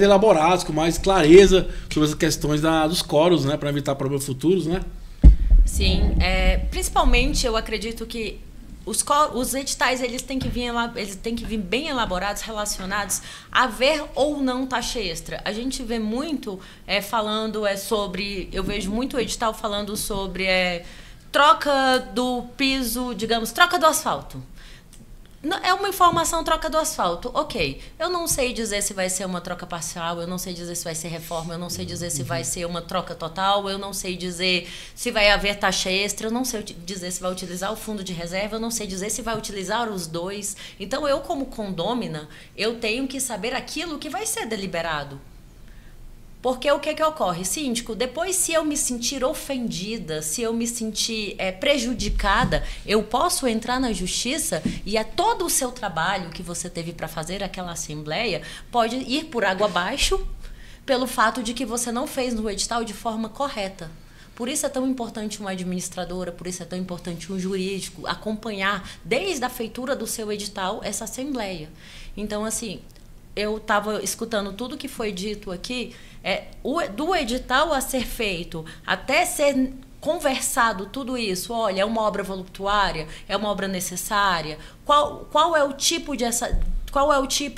elaborados, com mais clareza sobre as questões dos coros, né? Para evitar problemas futuros, né? Sim, principalmente eu acredito que os editais eles têm que vir bem elaborados, relacionados a ver ou não taxa extra. A gente vê muito falando sobre, eu vejo muito edital falando sobre troca do piso, digamos, troca do asfalto. É uma informação, troca do asfalto. Ok, eu não sei dizer se vai ser uma troca parcial, eu não sei dizer se vai ser reforma, eu não sei dizer se vai ser uma troca total, eu não sei dizer se vai haver taxa extra, eu não sei dizer se vai utilizar o fundo de reserva, eu não sei dizer se vai utilizar os 2. Então, eu como condômina, eu tenho que saber aquilo que vai ser deliberado. Porque o que ocorre? Síndico, depois se eu me sentir ofendida, se eu me sentir prejudicada, eu posso entrar na justiça e todo o seu trabalho que você teve para fazer aquela assembleia pode ir por água abaixo pelo fato de que você não fez no edital de forma correta. Por isso é tão importante uma administradora, por isso é tão importante um jurídico acompanhar desde a feitura do seu edital essa assembleia. Então, assim, eu estava escutando tudo que foi dito aqui, do edital a ser feito, até ser conversado tudo isso, olha, é uma obra voluptuária, é uma obra necessária, qual é o tipo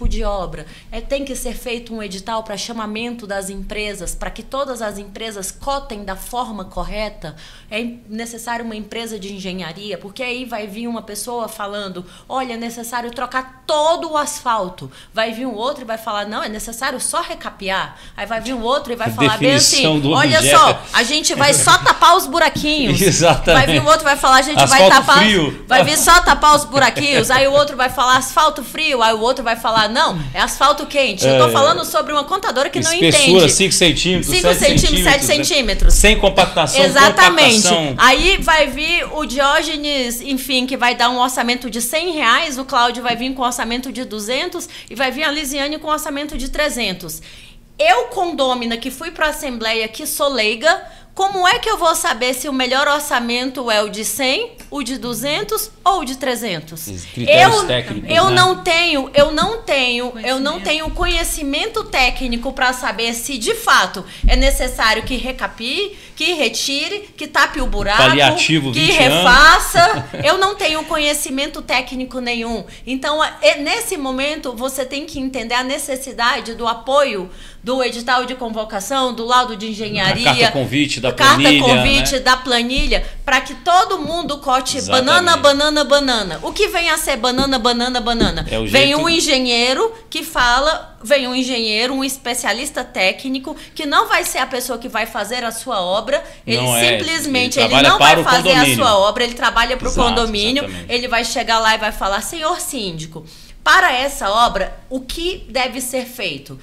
de obra? Tem que ser feito um edital para chamamento das empresas, para que todas as empresas cotem da forma correta. É necessário uma empresa de engenharia, porque aí vai vir uma pessoa falando, olha, é necessário trocar todo o asfalto. Vai vir um outro e vai falar, não, é necessário só recapear. Aí vai vir um outro e vai falar bem assim, olha só, a gente vai só tapar os buraquinhos. Exatamente. Vai vir um outro e vai falar, a gente asfalto vai tapar... frio. Vai vir só tapar os buraquinhos. Aí o outro vai falar asfalto frio. Aí o outro vai falar, não, é asfalto quente. Eu tô falando sobre uma contadora que não entende. Espessura 5 centímetros, 5 centímetros, 7 centímetros. Sem compactação. Exatamente. Aí vai vir o Diógenes, enfim, que vai dar um orçamento de R$100, o Cláudio vai vir com um orçamento de 200 e vai vir a Lisiane com um orçamento de 300. Eu, condômina, que fui para a Assembleia, que sou leiga, como é que eu vou saber se o melhor orçamento é o de 100, o de 200 ou o de 300? Critérios técnicos, eu né? não tenho conhecimento técnico para saber se de fato é necessário que recapie, que retire, que tape o buraco, paliativo, que refaça. Eu não tenho conhecimento técnico nenhum. Então, nesse momento, você tem que entender a necessidade do apoio do edital de convocação, do laudo de engenharia, a carta convite da planilha, né? Da planilha, para que todo mundo cote banana, banana, banana. O que vem a ser banana, banana, banana? Vem um engenheiro que fala, vem um engenheiro, um especialista técnico, que não vai ser a pessoa que vai fazer a sua obra, ele simplesmente ele não vai fazer a sua obra, ele trabalha para o condomínio, exatamente. Ele vai chegar lá e vai falar, senhor síndico, para essa obra, o que deve ser feito?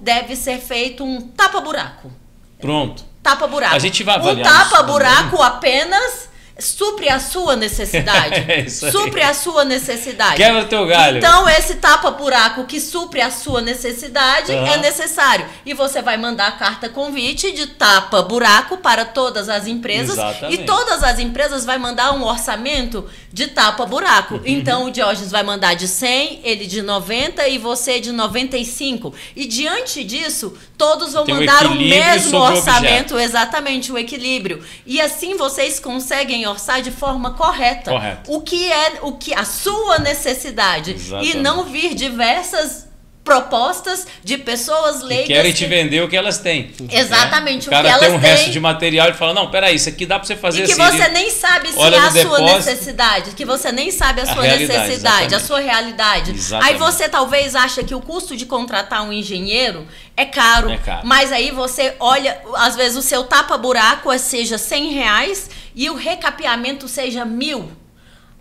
Deve ser feito um tapa-buraco. Pronto. Tapa-buraco. A gente vai avaliar. Um tapa-buraco apenas supre a sua necessidade. Supre a sua necessidade. Quebra teu galho. Então, esse tapa-buraco que supre a sua necessidade é necessário. E você vai mandar a carta convite de tapa-buraco para todas as empresas. Exatamente. E todas as empresas vai mandar um orçamento de tapa-buraco. Então, o Diógenes vai mandar de 100, ele de 90 e você de 95. E diante disso, todos vão mandar o mesmo orçamento. Exatamente, o equilíbrio. E assim vocês conseguem orçar de forma correta. O que é a sua necessidade. Exatamente. E não vir diversas propostas de pessoas leigas. Que querem te vender o que elas têm. Exatamente, o que elas têm. O cara tem um resto de material e fala, não, peraí, isso aqui dá pra você fazer assim. E que você nem sabe se é a sua necessidade. Que você nem sabe a sua necessidade, a sua realidade. Exatamente. Aí você talvez acha que o custo de contratar um engenheiro é caro. Mas aí você olha, às vezes o seu tapa-buraco seja R$100 e o recapeamento seja 1.000.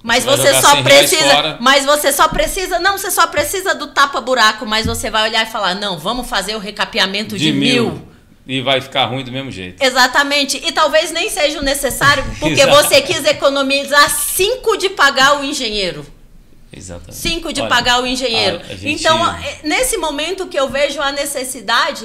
Mas você só precisa, não, você só precisa do tapa-buraco, mas você vai olhar e falar, não, vamos fazer o recapeamento de 1.000. E vai ficar ruim do mesmo jeito. Exatamente. E talvez nem seja o necessário, porque você quis economizar 5 de pagar o engenheiro. Exatamente. 5 de pagar o engenheiro. Então, nesse momento que eu vejo a necessidade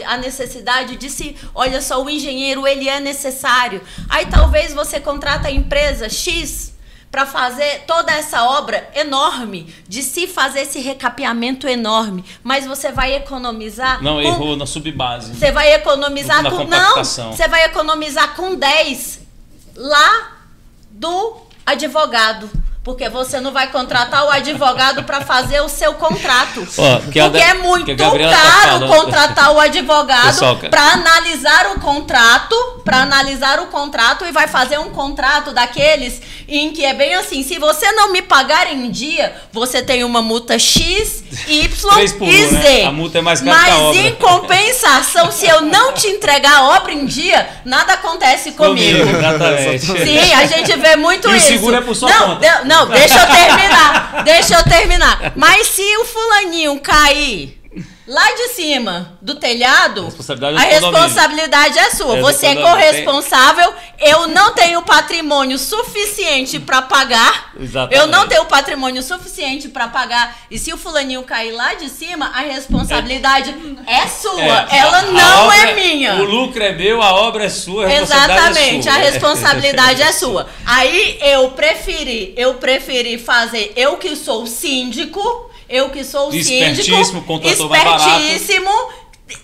de se, olha só, o engenheiro, ele é necessário. Aí talvez você contrata a empresa X para fazer toda essa obra enorme, de se fazer esse recapeamento enorme, mas você vai economizar... Não, errou na subbase. Você vai economizar com... Não, você vai economizar com 10 lá do advogado. Porque você não vai contratar o advogado para fazer o seu contrato. Porque é muito caro contratar o advogado para analisar o contrato e vai fazer um contrato daqueles em que é bem assim, se você não me pagar em dia, você tem uma multa X, Y e Z. Né? A multa é mais cara que a obra. Mas em compensação, se eu não te entregar a obra em dia, nada acontece comigo. Exatamente. Sim, a gente vê muito isso. E o seguro é por sua conta. Não, deixa eu terminar. Mas se o fulaninho cair lá de cima do telhado, a responsabilidade é sua. Você é corresponsável. Eu não tenho patrimônio suficiente para pagar. Exatamente. Eu não tenho patrimônio suficiente para pagar. E se o fulaninho cair lá de cima, a responsabilidade é sua. Ela não é minha. O lucro é meu, a obra é sua, a exatamente, a responsabilidade é sua. Aí eu preferi fazer, eu que sou síndico, Eu que sou o síndico, Espertíssimo, contratou mais barato. espertíssimo,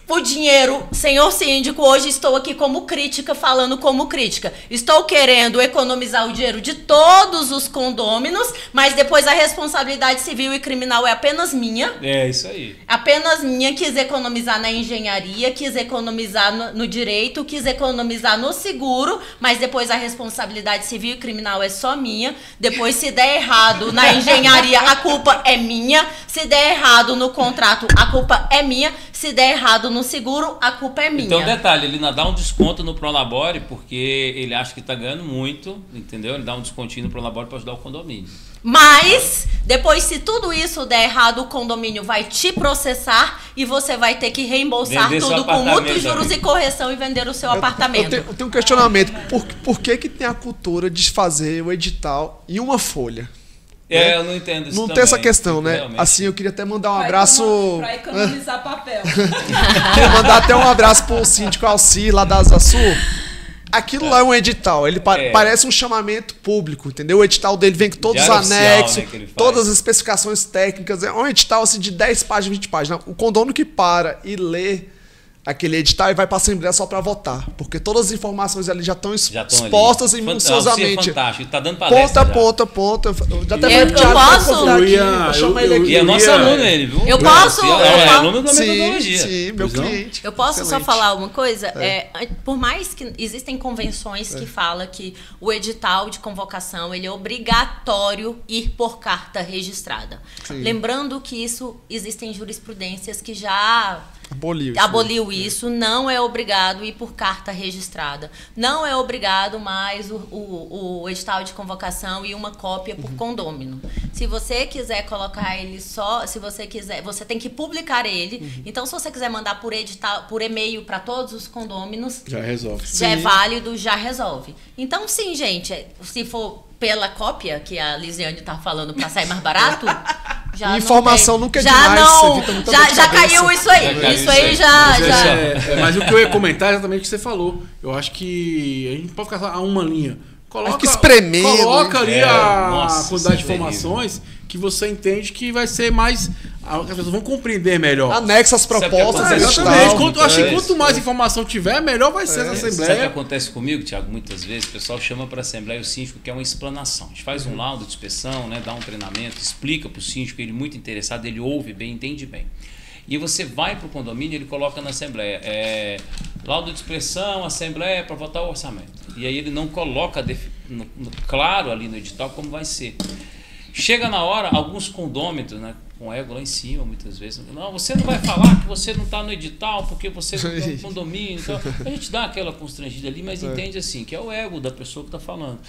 o dinheiro, senhor síndico, hoje estou aqui como crítica, falando como crítica. Estou querendo economizar o dinheiro de todos os condôminos, mas depois a responsabilidade civil e criminal é apenas minha. É isso aí. Apenas minha. Quis economizar na engenharia, quis economizar no direito, quis economizar no seguro, mas depois a responsabilidade civil e criminal é só minha. Depois, se der errado na engenharia, a culpa é minha. Se der errado no contrato, a culpa é minha. Se der errado no seguro, a culpa é minha. Então, detalhe, ele não dá um desconto no Prolabore porque ele acha que está ganhando muito, entendeu? Ele dá um descontinho no Prolabore para ajudar o condomínio. Mas, depois, se tudo isso der errado, o condomínio vai te processar e você vai ter que reembolsar Vender tudo com mútuos, juros e correção e vender o seu apartamento. Eu tenho um questionamento. Por que tem a cultura de fazer o edital em uma folha? Eu não entendo isso Não também. tem essa questão, né? Realmente. Assim, eu queria até mandar um abraço... Pra economizar papel. Queria mandar até um abraço pro síndico Alci, lá da Asa Sul. Aquilo lá é um edital, ele parece um chamamento público, entendeu? O edital dele vem com todos os Diário oficial, anexos, né, que ele faz. todas as especificações técnicas. É um edital assim, de 10 páginas, 20 páginas. O condomínio que para e lê aquele edital e vai para a Assembleia só para votar. Porque todas as informações ali já estão expostas e minuciosamente. É fantástico, tá dando Ponta palestra a ponta, ponta. Já até Eu posso? eu chamo ele aqui. E é nosso aluno ele, viu? Eu posso? É aluno da Sim, metodologia. sim, meu Pois não? cliente. Eu posso só Excelente. falar uma coisa? Por mais que existem convenções que falam que o edital de convocação ele é obrigatório ir por carta registrada. Sim. Lembrando que isso existem jurisprudências que já Aboliu isso, não é obrigado ir por carta registrada. Não é obrigado mais o edital de convocação e uma cópia por condômino. Se você quiser colocar ele só, se você quiser, você tem que publicar ele. Então, se você quiser mandar por edital, por e-mail para todos os condôminos, Já resolve. já é válido, já resolve. Então, sim, gente, se for pela cópia que a Lisiane tá falando para sair mais barato, já E informação não nunca é já demais, não, evita muita dor de já cabeça. caiu isso aí. Já caiu Isso aí isso já. Mas o que eu ia comentar é exatamente o que você falou. Eu acho que a gente pode ficar a uma linha. Acho que espremendo, Coloca ali a nossa, quantidade de isso é informações que você entende que vai ser mais... As pessoas vão compreender melhor. Anexa as propostas Sabe o que do acontece? Exatamente. edital. Acho que quanto mais informação tiver, melhor vai ser essa Sabe o que Assembleia. acontece comigo, Thiago? Muitas vezes o pessoal chama para a Assembleia o síndico que é uma explanação. A gente faz um laudo de inspeção, né, dá um treinamento, explica para o síndico, ele muito interessado, ele ouve bem, entende bem. E você vai para o condomínio, ele coloca na Assembleia. Laudo de inspeção, Assembleia para votar o orçamento. E aí ele não coloca claro ali no edital como vai ser. Chega na hora, alguns condôminos, né, com ego lá em cima, muitas vezes, não, você não vai falar que você não está no edital porque você não está no condomínio. Então, a gente dá aquela constrangida ali, mas entende assim, que é o ego da pessoa que está falando.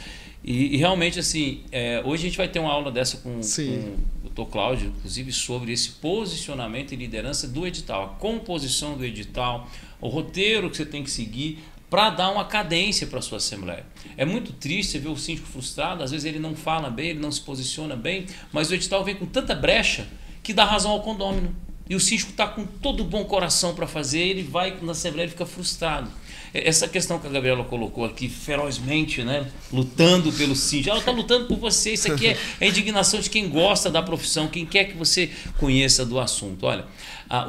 E realmente, assim, hoje a gente vai ter uma aula dessa com o Dr. Cláudio, inclusive, sobre esse posicionamento e liderança do edital, a composição do edital, o roteiro que você tem que seguir, para dar uma cadência para a sua Assembleia. É muito triste ver o síndico frustrado, às vezes ele não fala bem, ele não se posiciona bem, mas o edital vem com tanta brecha que dá razão ao condômino. E o síndico está com todo o bom coração para fazer, ele vai na Assembleia e fica frustrado. Essa questão que a Gabriela colocou aqui, ferozmente, né, lutando pelo síndico, ela está lutando por você, isso aqui é a indignação de quem gosta da profissão, quem quer que você conheça do assunto. Olha,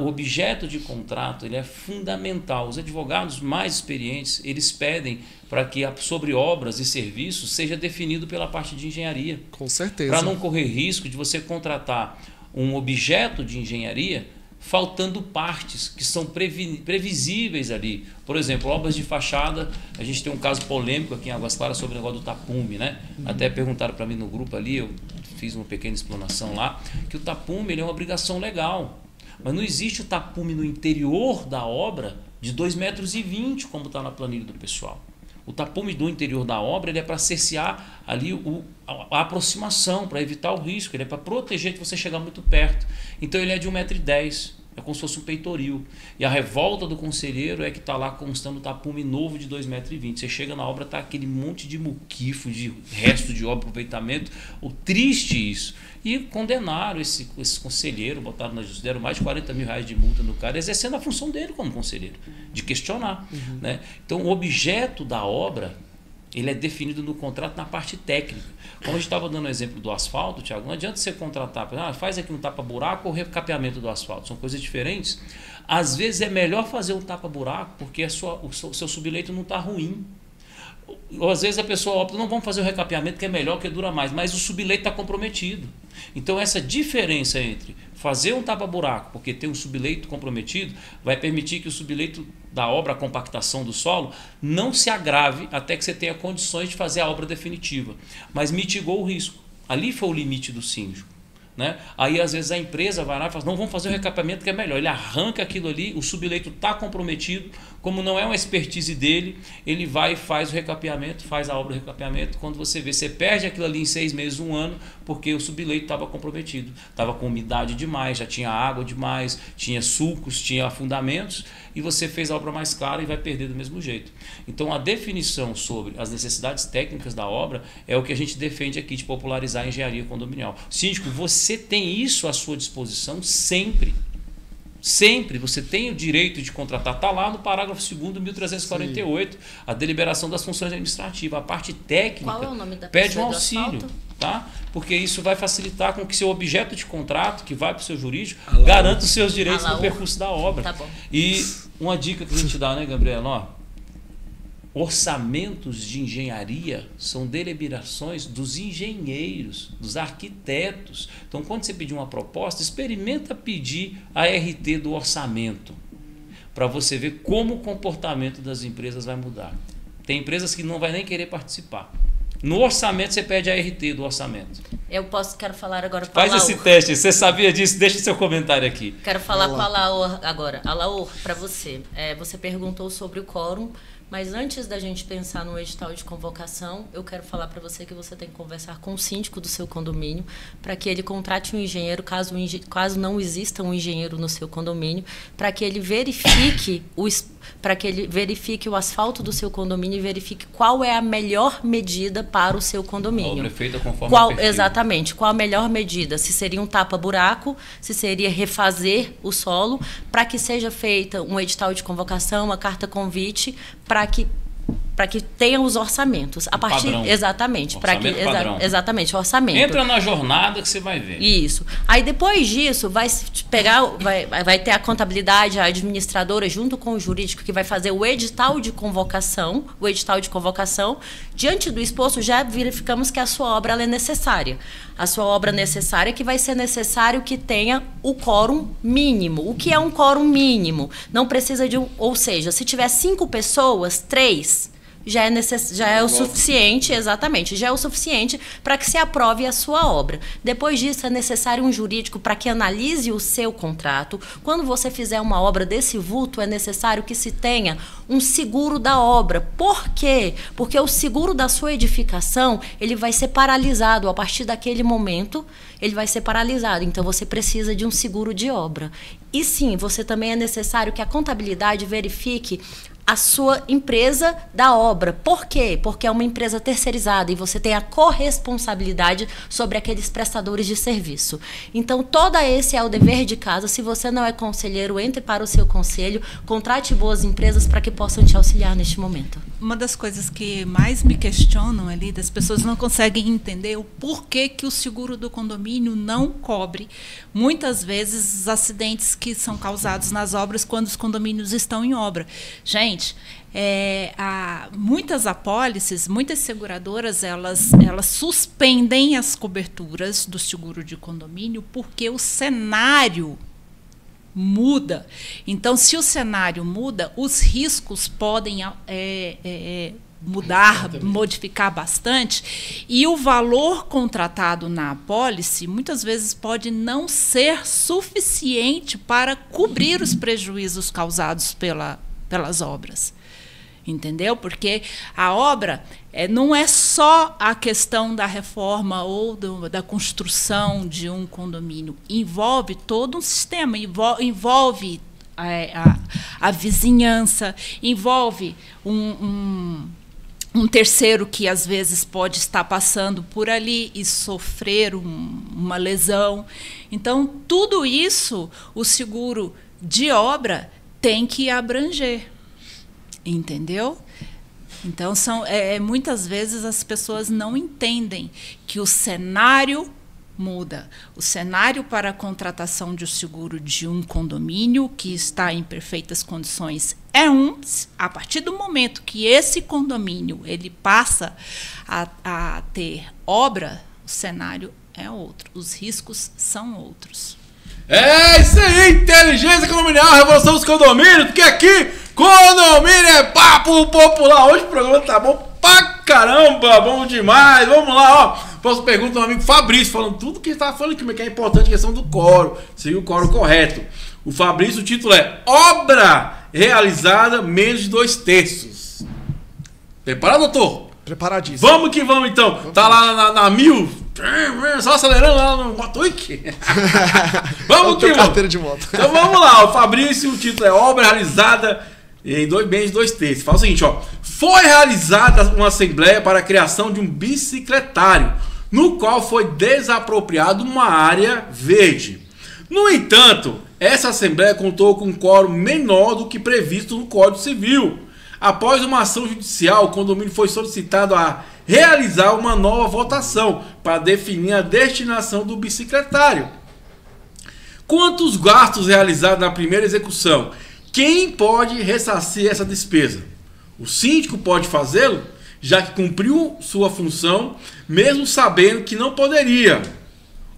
o objeto de contrato ele é fundamental. Os advogados mais experientes, eles pedem para que sobre obras e serviços seja definido pela parte de engenharia. Com certeza. Para não correr risco de você contratar um objeto de engenharia faltando partes que são previsíveis ali. Por exemplo, obras de fachada, a gente tem um caso polêmico aqui em Águas Claras sobre o negócio do tapume, né? Até perguntaram para mim no grupo ali, eu fiz uma pequena explanação lá, que o tapume ele é uma obrigação legal. Mas não existe o tapume no interior da obra de 2,20 metros, como está na planilha do pessoal. O tapume do interior da obra ele é para cercear ali a aproximação, para evitar o risco, ele é para proteger de você chegar muito perto. Então ele é de 1,10 metro, é como se fosse um peitoril. E a revolta do conselheiro é que está lá constando o tapume novo de 2,20 metros. Você chega na obra, está aquele monte de muquifo, de resto de obra, aproveitamento. O triste isso. E condenaram esse conselheiro, botaram na justiça, deram mais de 40 mil reais de multa no cara, exercendo a função dele como conselheiro, de questionar. Né? Então, o objeto da obra ele é definido no contrato na parte técnica. Como a gente estava dando o exemplo do asfalto, Thiago, não adianta você contratar, faz aqui um tapa-buraco ou recapeamento do asfalto, são coisas diferentes. Às vezes é melhor fazer um tapa-buraco porque o seu subleito não está ruim. Ou às vezes a pessoa opta, não vamos fazer o recapeamento que é melhor, que dura mais, mas o subleito está comprometido. Então essa diferença entre fazer um tapa-buraco, porque tem um subleito comprometido, vai permitir que o subleito da obra, a compactação do solo, não se agrave até que você tenha condições de fazer a obra definitiva. Mas mitigou o risco. Ali foi o limite do síndico. Né? Aí às vezes a empresa vai lá e fala, não, vamos fazer o recapeamento que é melhor. Ele arranca aquilo ali, o subleito está comprometido, como não é uma expertise dele, ele vai e faz o recapeamento, faz a obra do recapeamento. Quando você vê, você perde aquilo ali em 6 meses, 1 ano, porque o subleito estava comprometido. Estava com umidade demais, já tinha água demais, tinha sulcos, tinha afundamentos, e você fez a obra mais cara e vai perder do mesmo jeito. Então a definição sobre as necessidades técnicas da obra é o que a gente defende aqui, de popularizar a engenharia condominial. Síndico, você tem isso à sua disposição sempre. Sempre você tem o direito de contratar. Está lá no parágrafo 2º, 1348, a deliberação das funções administrativas. A parte técnica Qual é o nome da pede um pessoa do auxílio. asfalto? Tá? Porque isso vai facilitar com que seu objeto de contrato, que vai para o seu jurídico, garanta os seus direitos no percurso da obra. Tá bom. E uma dica que a gente dá, né, Gabriela? Ó, orçamentos de engenharia são deliberações dos engenheiros, dos arquitetos. Então, quando você pedir uma proposta, experimenta pedir a RT do orçamento, para você ver como o comportamento das empresas vai mudar. Tem empresas que não vai nem querer participar. No orçamento, você pede a RT do orçamento. Quero falar agora com a Faz esse teste. Você sabia disso? Deixa seu comentário aqui. Quero falar com a Laor agora. A Laor, para você. Você perguntou sobre o quórum, mas antes da gente pensar no edital de convocação, eu quero falar para você que você tem que conversar com o síndico do seu condomínio para que ele contrate um engenheiro, caso não exista um engenheiro no seu condomínio, para que ele verifique o asfalto do seu condomínio e verifique qual é a melhor medida para o seu condomínio. A obra é feita conforme o perfil. Exatamente. Qual a melhor medida? Se seria um tapa-buraco, se seria refazer o solo, para que seja feita um edital de convocação, uma carta-convite, para que tenha os orçamentos. Padrão. Exatamente. Exatamente, o orçamento. Entra na jornada que você vai ver. Isso. Aí depois disso, vai ter a contabilidade, a administradora, junto com o jurídico, que vai fazer o edital de convocação. Diante do exposto, já verificamos que a sua obra ela é necessária. A sua obra necessária, que vai ser necessário que tenha o quórum mínimo. O que é um quórum mínimo? Não precisa de ou seja, se tiver 5 pessoas, 3 já é o suficiente, exatamente, já é o suficiente para que se aprove a sua obra. Depois disso, é necessário um jurídico para que analise o seu contrato. Quando você fizer uma obra desse vulto, é necessário que se tenha um seguro da obra. Por quê? Porque o seguro da sua edificação, ele vai ser paralisado a partir daquele momento, ele vai ser paralisado. Então, você precisa de um seguro de obra. E sim, você também é necessário que a contabilidade verifique a sua empresa da obra. Por quê? Porque é uma empresa terceirizada e você tem a corresponsabilidade sobre aqueles prestadores de serviço. Então, todo esse é o dever de casa. Se você não é conselheiro, entre para o seu conselho, contrate boas empresas para que possam te auxiliar neste momento. Uma das coisas que mais me questionam ali, das pessoas não conseguem entender o porquê que o seguro do condomínio não cobre, muitas vezes, os acidentes que são causados nas obras quando os condomínios estão em obra. Gente, muitas apólices, muitas seguradoras, elas suspendem as coberturas do seguro de condomínio porque o cenário muda. Então, se o cenário muda, os riscos podem mudar, modificar bastante, e o valor contratado na apólice muitas vezes pode não ser suficiente para cobrir os prejuízos causados pelas obras. Entendeu? Porque a obra não é só a questão da reforma ou da construção de um condomínio. Envolve todo um sistema, envolve a vizinhança, envolve um terceiro que às vezes pode estar passando por ali e sofrer uma lesão. Então, tudo isso o seguro de obra tem que abranger. Entendeu? Então, muitas vezes as pessoas não entendem que o cenário muda. O cenário para a contratação de um seguro de um condomínio que está em perfeitas condições a partir do momento que esse condomínio ele passa a ter obra, o cenário é outro, os riscos são outros. É isso aí, inteligência condominial, revolução dos condomínios, porque aqui condomínio é papo popular. Hoje o programa tá bom pra caramba, bom demais. Vamos lá, ó. Posso perguntar ao amigo Fabrício, falando tudo que ele estava falando aqui, que é importante a questão do quórum, seguir o quórum correto. O Fabrício, o título é Obra Realizada menos de 2/3. Preparado, doutor? Preparadíssimo. Vamos que vamos, então. Tá lá na 1000, só acelerando lá no Motuic. Vamos que vamos. Carteira de moto. Então vamos lá, o Fabrício, o título é Obra Realizada em menos de 2/3. Fala o seguinte, ó. Foi realizada uma assembleia para a criação de um bicicletário, no qual foi desapropriado uma área verde. No entanto, essa assembleia contou com um quórum menor do que previsto no Código Civil. Após uma ação judicial, o condomínio foi solicitado a realizar uma nova votação para definir a destinação do bicicletário. Quanto aos gastos realizados na primeira execução, quem pode ressarcir essa despesa? O síndico pode fazê-lo, já que cumpriu sua função, mesmo sabendo que não poderia.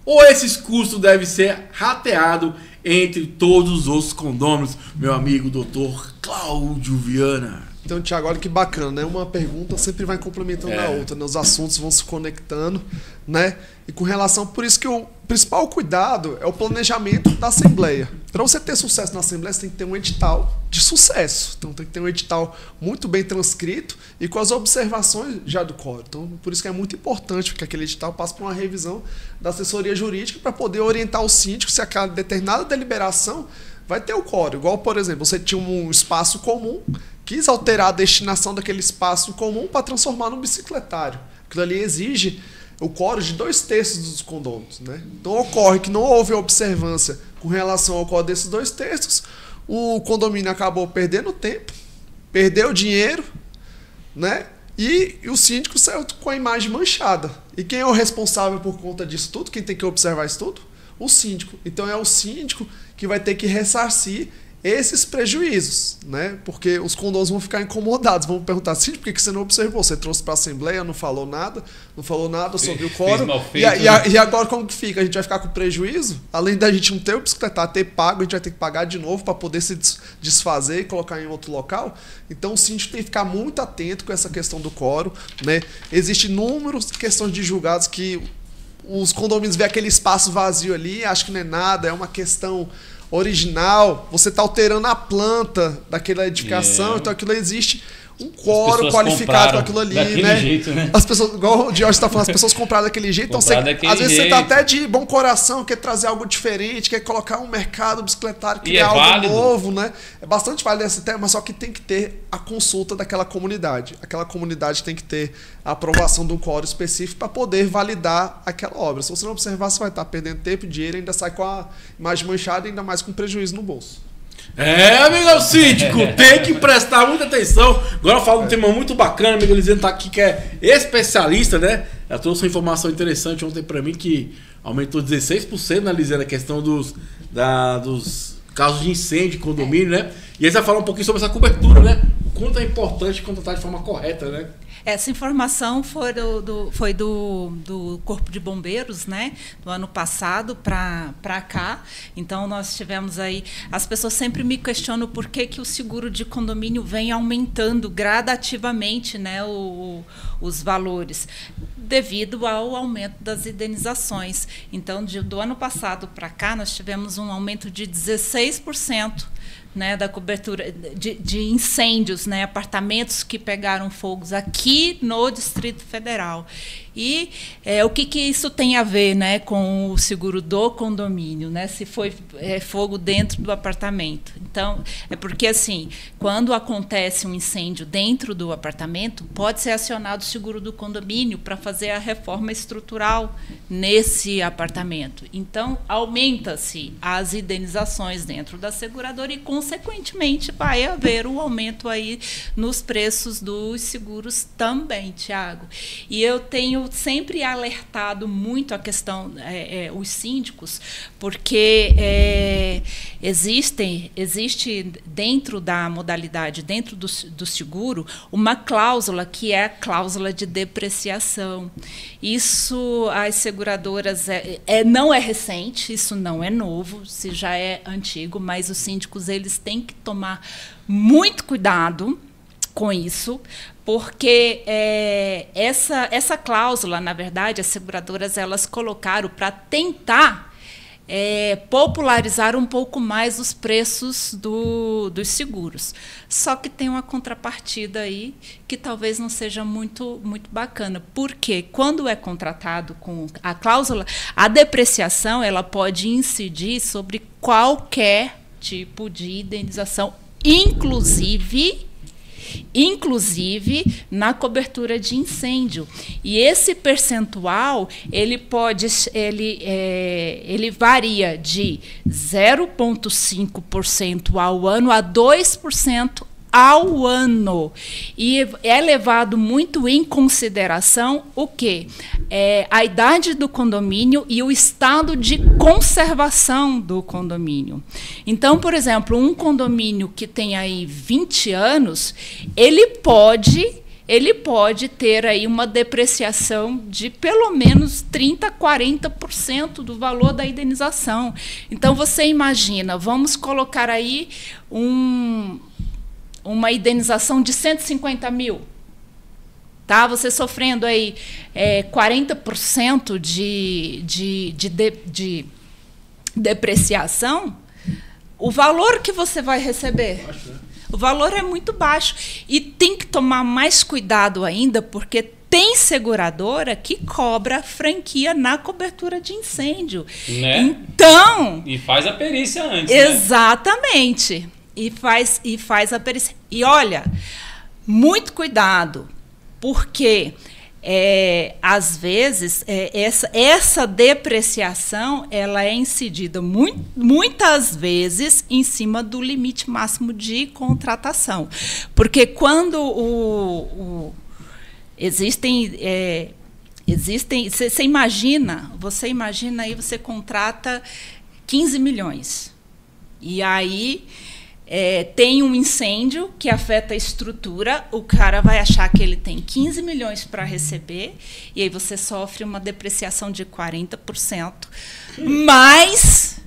Ou esses custos devem ser rateados entre todos os condôminos, meu amigo doutor Cláudio Viana. Então, Thiago, olha que bacana, né? Uma pergunta sempre vai complementando a outra, né? Os assuntos vão se conectando, né? E com relação, por isso que o principal cuidado é o planejamento da Assembleia. Para você ter sucesso na Assembleia, você tem que ter um edital de sucesso. Então, tem que ter um edital muito bem transcrito e com as observações já do quórum. Então, por isso que é muito importante que aquele edital passe por uma revisão da assessoria jurídica para poder orientar o síndico se aquela determinada deliberação vai ter o quórum. Igual, por exemplo, você tinha um espaço comum, quis alterar a destinação daquele espaço comum para transformar num bicicletário. Aquilo ali exige o quórum de 2/3 dos condôminos, né? Então ocorre que não houve observância com relação ao quórum desses 2/3, o condomínio acabou perdendo tempo, perdeu dinheiro, né? E o síndico saiu com a imagem manchada. E quem é o responsável por conta disso tudo? Quem tem que observar isso tudo? O síndico. Então é o síndico que vai ter que ressarcir esses prejuízos, né? Porque os condôminos vão ficar incomodados, vão perguntar assim, por que você não observou? Você trouxe para a Assembleia, não falou nada sobre o quórum. E agora como que fica? A gente vai ficar com prejuízo? Além da gente não ter o bicicletário, ter pago, a gente vai ter que pagar de novo para poder se desfazer e colocar em outro local. Então o síndico tem que ficar muito atento com essa questão do quórum, né? Existem inúmeras questões de julgados que os condomínios vê aquele espaço vazio ali, acham que não é nada, é uma questão original, você está alterando a planta daquela edificação, então aquilo existe um quórum qualificado com aquilo ali, né? Jeito, né? As pessoas, igual o Jorge está falando, as pessoas compraram daquele jeito, então às vezes você está até de bom coração, quer trazer algo diferente, quer colocar um mercado bicicletário, criar algo novo, né? É bastante válido esse tema, mas só que tem que ter a consulta daquela comunidade. Aquela comunidade tem que ter a aprovação de um quórum específico para poder validar aquela obra. Se você não observar, você vai estar perdendo tempo e dinheiro, ainda sai com a imagem manchada e ainda mais com prejuízo no bolso. Amigão síndico, tem que prestar muita atenção. Agora eu falo um tema muito bacana, amigo Elisandro tá aqui, que é especialista, né? Ela trouxe uma informação interessante ontem pra mim, que aumentou 16%, né, Lisandro, a questão dos casos de incêndio de condomínio, né? E aí você vai falar um pouquinho sobre essa cobertura, né? O quanto é importante contratar de forma correta, né? Essa informação foi do Corpo de Bombeiros, né, do ano passado para cá. Então, nós tivemos aí... As pessoas sempre me questionam por que o seguro de condomínio vem aumentando gradativamente, né, os valores, devido ao aumento das indenizações. Então, do ano passado para cá, nós tivemos um aumento de 16%. Né, da cobertura de incêndios, né, apartamentos que pegaram fogos aqui no Distrito Federal. E o que isso tem a ver, né, com o seguro do condomínio, né, se foi fogo dentro do apartamento. Então, é porque, assim, quando acontece um incêndio dentro do apartamento, pode ser acionado o seguro do condomínio para fazer a reforma estrutural nesse apartamento. Então, aumenta-se as indenizações dentro da seguradora e, consequentemente, vai haver um aumento aí nos preços dos seguros também, Tiago. E eu tenho sempre alertado muito a questão, os síndicos, porque existe dentro da modalidade, dentro do seguro, uma cláusula que é a cláusula de depreciação. Isso, as seguradoras, não é recente, isso não é novo, se já é antigo, mas os síndicos eles têm que tomar muito cuidado com isso, porque essa cláusula, na verdade, as seguradoras elas colocaram para tentar popularizar um pouco mais os preços dos seguros. Só que tem uma contrapartida aí que talvez não seja muito, muito bacana. Porque quando é contratado com a cláusula, a depreciação ela pode incidir sobre qualquer tipo de indenização, inclusive na cobertura de incêndio. E esse percentual ele varia de 0,5% ao ano a 2% ao ano. E é levado muito em consideração o quê? A idade do condomínio e o estado de conservação do condomínio. Então, por exemplo, um condomínio que tem aí 20 anos, ele pode ter aí uma depreciação de pelo menos 30%, 40% do valor da indenização. Então, você imagina, vamos colocar aí uma indenização de 150 mil. Tá? Você sofrendo aí 40% de depreciação, o valor que você vai receber, o valor é muito baixo. E tem que tomar mais cuidado ainda, porque tem seguradora que cobra franquia na cobertura de incêndio. Né? Então... E faz a perícia antes. Exatamente. Né? E faz a perícia. E olha, muito cuidado, porque às vezes essa depreciação ela é incidida muitas vezes em cima do limite máximo de contratação. Porque quando existem você imagina aí, você contrata 15 milhões. E aí tem um incêndio que afeta a estrutura, o cara vai achar que ele tem 15 milhões para receber, e aí você sofre uma depreciação de 40%, mais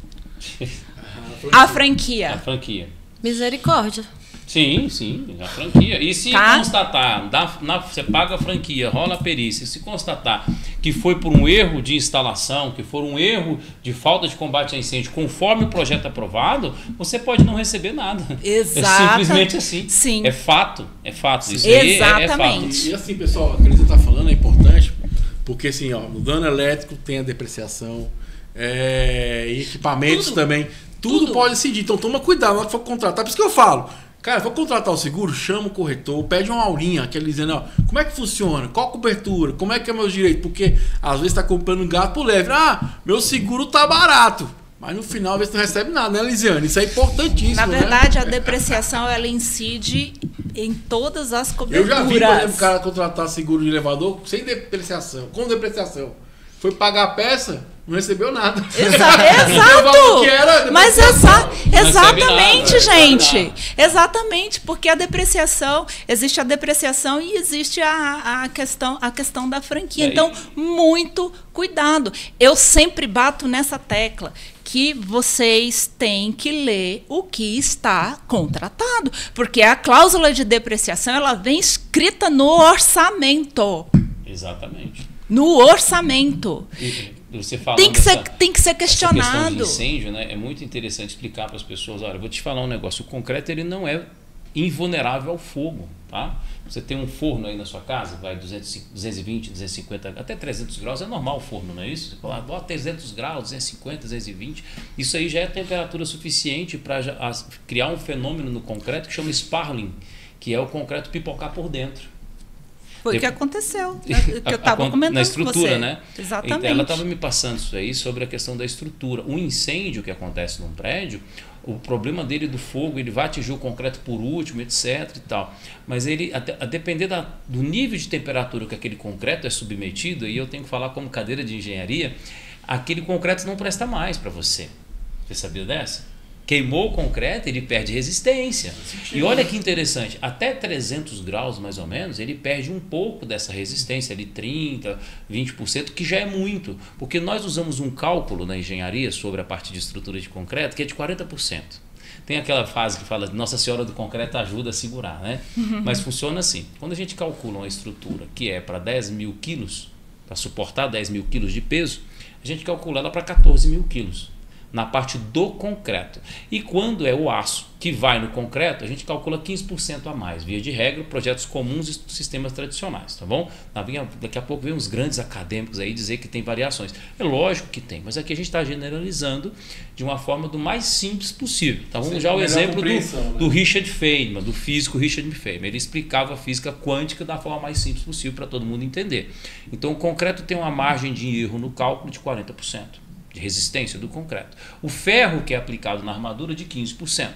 a franquia. A franquia. Misericórdia. Sim, a franquia. E se constatar, você paga a franquia, rola a perícia, se constatar que foi por um erro de instalação, que for um erro de falta de combate a incêndio, conforme o projeto aprovado, você pode não receber nada. Exato. É simplesmente assim. Sim. É fato. Isso Exatamente. aí é fato. E assim, pessoal, o que você está falando é importante, porque assim, no dano elétrico tem a depreciação, e equipamentos também. Tudo pode incidir. Então toma cuidado na hora que for contratar. Por isso que eu falo, cara, for contratar o seguro, chama o corretor, pede uma aulinha, aquele dizendo, ó, como é que funciona, qual a cobertura, como é que é meus direitos, porque às vezes tá comprando um gato por leve, meu seguro tá barato, mas no final às vezes não recebe nada, né, Lisiane? Isso é importantíssimo. Na verdade, a depreciação ela incide em todas as coberturas. Eu já vi, por exemplo, o cara contratar seguro de elevador sem depreciação, com depreciação. Foi pagar a peça, não recebeu nada. Exato! Mas exatamente, nada, gente. Exatamente, porque existe a depreciação e existe a questão da franquia. Então, muito cuidado. Eu sempre bato nessa tecla que vocês têm que ler o que está contratado, porque a cláusula de depreciação ela vem escrita no orçamento. Exatamente. No orçamento. Você tem que ser questionado. Essa questão de incêndio, né, é muito interessante explicar para as pessoas. Olha, eu vou te falar um negócio. O concreto ele não é invulnerável ao fogo. Tá? Você tem um forno aí na sua casa, vai 220, 250, até 300 graus. É normal o forno, não é isso? Você fala, bota 300 graus, 250, 220. Isso aí já é temperatura suficiente para criar um fenômeno no concreto que chama sparling, que é o concreto pipocar por dentro. Foi o que aconteceu, que eu estava comentando na estrutura, com você. Né? Exatamente. Então, ela estava me passando isso aí sobre a questão da estrutura. Um incêndio que acontece num prédio, o problema dele do fogo, ele vai atingir o concreto por último, etc. e tal. Mas ele, a depender do nível de temperatura que aquele concreto é submetido, e eu tenho que falar como cadeira de engenharia, aquele concreto não presta mais para você. Você sabia dessa? Queimou o concreto, ele perde resistência. E olha que interessante, até 300 graus mais ou menos, ele perde um pouco dessa resistência, ali 30%, 20%, que já é muito. Porque nós usamos um cálculo na engenharia sobre a parte de estrutura de concreto que é de 40%. Tem aquela frase que fala, Nossa Senhora do Concreto ajuda a segurar, né? Mas funciona assim, quando a gente calcula uma estrutura que é para 10 mil quilos, para suportar 10 mil quilos de peso, a gente calcula ela para 14 mil quilos. Na parte do concreto. E quando é o aço que vai no concreto, a gente calcula 15% a mais. Via de regra, projetos comuns e sistemas tradicionais, tá bom? Daqui a pouco vem uns grandes acadêmicos aí dizer que tem variações. É lógico que tem, mas aqui a gente está generalizando de uma forma do mais simples possível. Tá? Vamos já o exemplo do Richard Feynman, do físico Richard Feynman. Ele explicava a física quântica da forma mais simples possível para todo mundo entender. Então o concreto tem uma margem de erro no cálculo de 40%. De resistência do concreto. O ferro que é aplicado na armadura de 15%.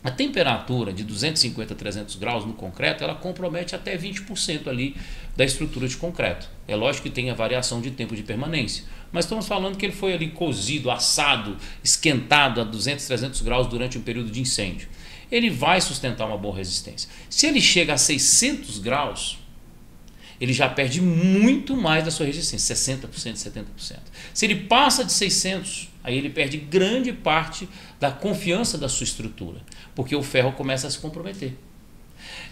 A temperatura de 250 a 300 graus no concreto, ela compromete até 20% ali da estrutura de concreto. É lógico que tem a variação de tempo de permanência, mas estamos falando que ele foi ali cozido, assado, esquentado a 200, 300 graus durante um período de incêndio. Ele vai sustentar uma boa resistência. Se ele chega a 600 graus, ele já perde muito mais da sua resistência, 60%, 70%. Se ele passa de 600, aí ele perde grande parte da confiança da sua estrutura, porque o ferro começa a se comprometer.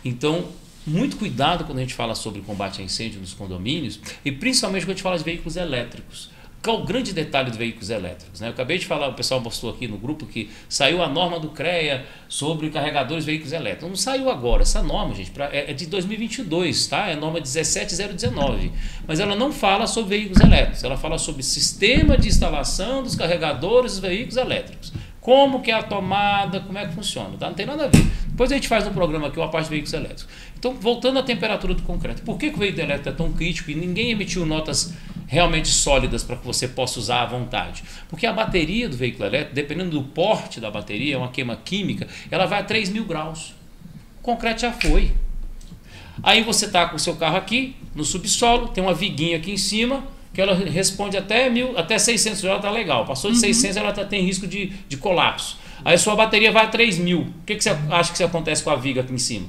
Então, muito cuidado quando a gente fala sobre combate a incêndio nos condomínios, e principalmente quando a gente fala de veículos elétricos. Qual o grande detalhe dos veículos elétricos? Eu acabei de falar, o pessoal mostrou aqui no grupo que saiu a norma do CREA sobre carregadores de veículos elétricos. Não saiu agora, essa norma, gente, é de 2022, tá? É a norma 17019. Mas ela não fala sobre veículos elétricos, ela fala sobre sistema de instalação dos carregadores dos veículos elétricos. Como que é a tomada, como é que funciona, tá? Não tem nada a ver. Depois a gente faz no programa aqui uma parte de veículos elétricos. Então, voltando à temperatura do concreto, por que o veículo elétrico é tão crítico e ninguém emitiu notas realmente sólidas para que você possa usar à vontade? Porque a bateria do veículo elétrico, dependendo do porte da bateria, é uma queima química, ela vai a 3.000 graus. O concreto já foi. Aí você está com o seu carro aqui, no subsolo, tem uma viguinha aqui em cima, que ela responde até 600 graus, está legal. Passou de 600, ela tem risco de colapso. Aí a sua bateria vai a 3.000. O que você acha que acontece com a viga aqui em cima?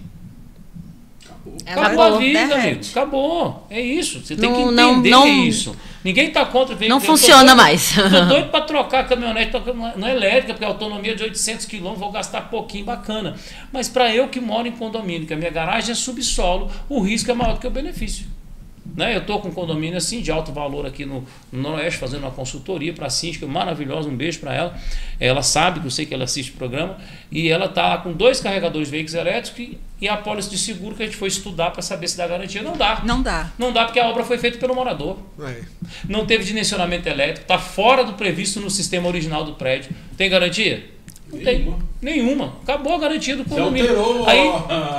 Acabou a vida, amigo. Acabou. É isso. Você tem que entender isso. Ninguém está contra o veículo. Não funciona mais. Estou doido para trocar a caminhonete não elétrica, porque a autonomia é de 800 km, vou gastar pouquinho, bacana. Mas para eu que moro em condomínio, que a minha garagem é subsolo, o risco é maior do que o benefício. Eu estou com um condomínio assim, de alto valor aqui no Noroeste, fazendo uma consultoria para a síndica, maravilhosa, um beijo para ela. Ela sabe que eu sei que ela assiste o programa, e ela está com 2 carregadores de veículos elétricos e a apólice de seguro que a gente foi estudar para saber se dá garantia. Não dá. Não dá. Não dá porque a obra foi feita pelo morador. Não teve dimensionamento elétrico, está fora do previsto no sistema original do prédio. Tem garantia? Não tem nenhuma. Acabou a garantia do condomínio. Aí,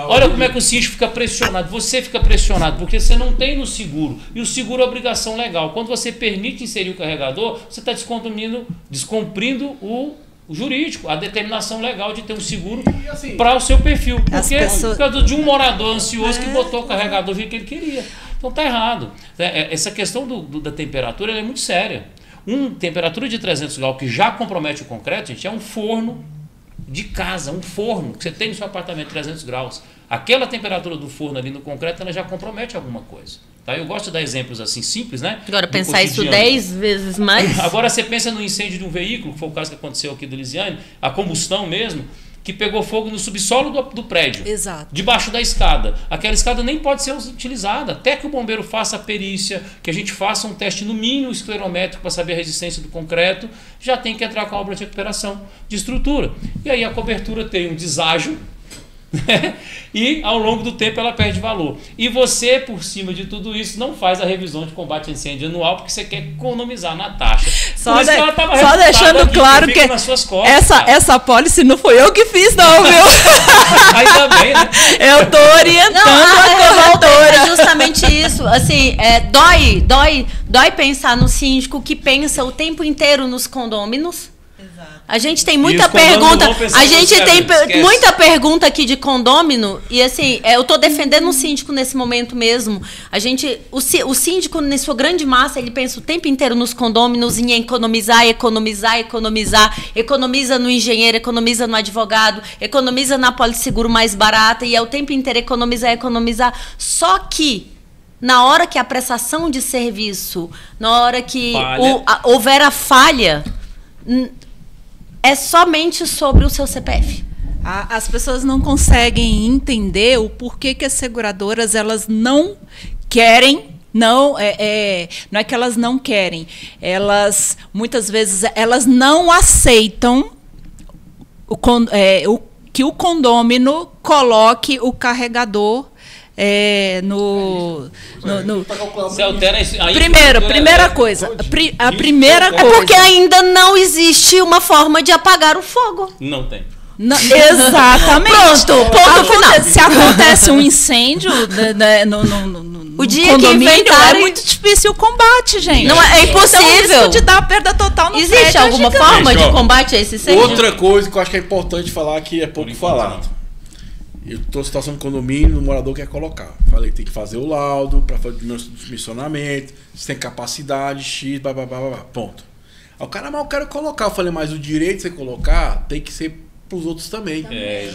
olha como é que o síndico fica pressionado. Você fica pressionado porque você não tem no seguro. E o seguro é obrigação legal. Quando você permite inserir o carregador, você está descumprindo o jurídico, a determinação legal de ter um seguro assim, para o seu perfil. Por causa de um morador ansioso que botou o carregador do jeito que ele queria. Então está errado. Essa questão da temperatura é muito séria. Uma temperatura de 300 graus que já compromete o concreto, gente, é um forno de casa, um forno que você tem no seu apartamento 300 graus. Aquela temperatura do forno ali no concreto, ela já compromete alguma coisa. Tá? Eu gosto de dar exemplos assim simples, né? Agora, pensar isso 10 vezes mais... Agora, você pensa no incêndio de um veículo, que foi o caso que aconteceu aqui do Lisiane, a combustão mesmo, que pegou fogo no subsolo do prédio. Exato. Debaixo da escada. Aquela escada nem pode ser utilizada. Até que o bombeiro faça a perícia, que a gente faça um teste no mínimo esclerométrico para saber a resistência do concreto, já tem que entrar com a obra de recuperação de estrutura. E aí a cobertura tem um deságio, e ao longo do tempo ela perde valor. E você, por cima de tudo isso, não faz a revisão de combate a incêndio anual porque você quer economizar na taxa. Só deixando aqui, claro que essa apólice não foi eu que fiz, não, viu? Ainda bem, né? Eu tô orientando a corretora. É justamente isso. Assim, dói pensar no síndico que pensa o tempo inteiro nos condôminos, A gente tem E muita os condôminos pergunta. vão pensar A em gente você, tem esquece. muita pergunta aqui de condômino e assim, eu tô defendendo o síndico nesse momento mesmo. O síndico, na sua grande massa, ele pensa o tempo inteiro nos condôminos em economizar, economiza no engenheiro, economiza no advogado, economiza na polisseguro mais barata e é o tempo inteiro economizar. Só que na hora que a prestação de serviço, na hora que houver a falha, é somente sobre o seu CPF. As pessoas não conseguem entender o porquê que as seguradoras elas não querem. Não é que elas não querem. Elas muitas vezes elas não aceitam que o condômino coloque o carregador Você altera isso. Aí primeira coisa. A primeira coisa. É porque ainda não existe uma forma de apagar o fogo. Não tem. Exatamente. Pronto, ponto final. Se acontece um incêndio O dia que condomínio, inventarem- é muito difícil o combate, gente. Não é impossível. Então, o risco de dar perda total no Existe prédio é alguma gigante. forma Gente, de ó, combate a esse incêndio? Outra coisa que eu acho que é importante falar, que é pouco Por enquanto, falado. Eu estou em situação de condomínio, o morador quer colocar. Falei, tem que fazer o laudo para fazer o dimensionamento, se tem capacidade, X, blá, blá, blá, blá, ponto. Aí o cara, mas eu quero colocar. Eu falei, mas o direito de você colocar tem que ser para os outros também.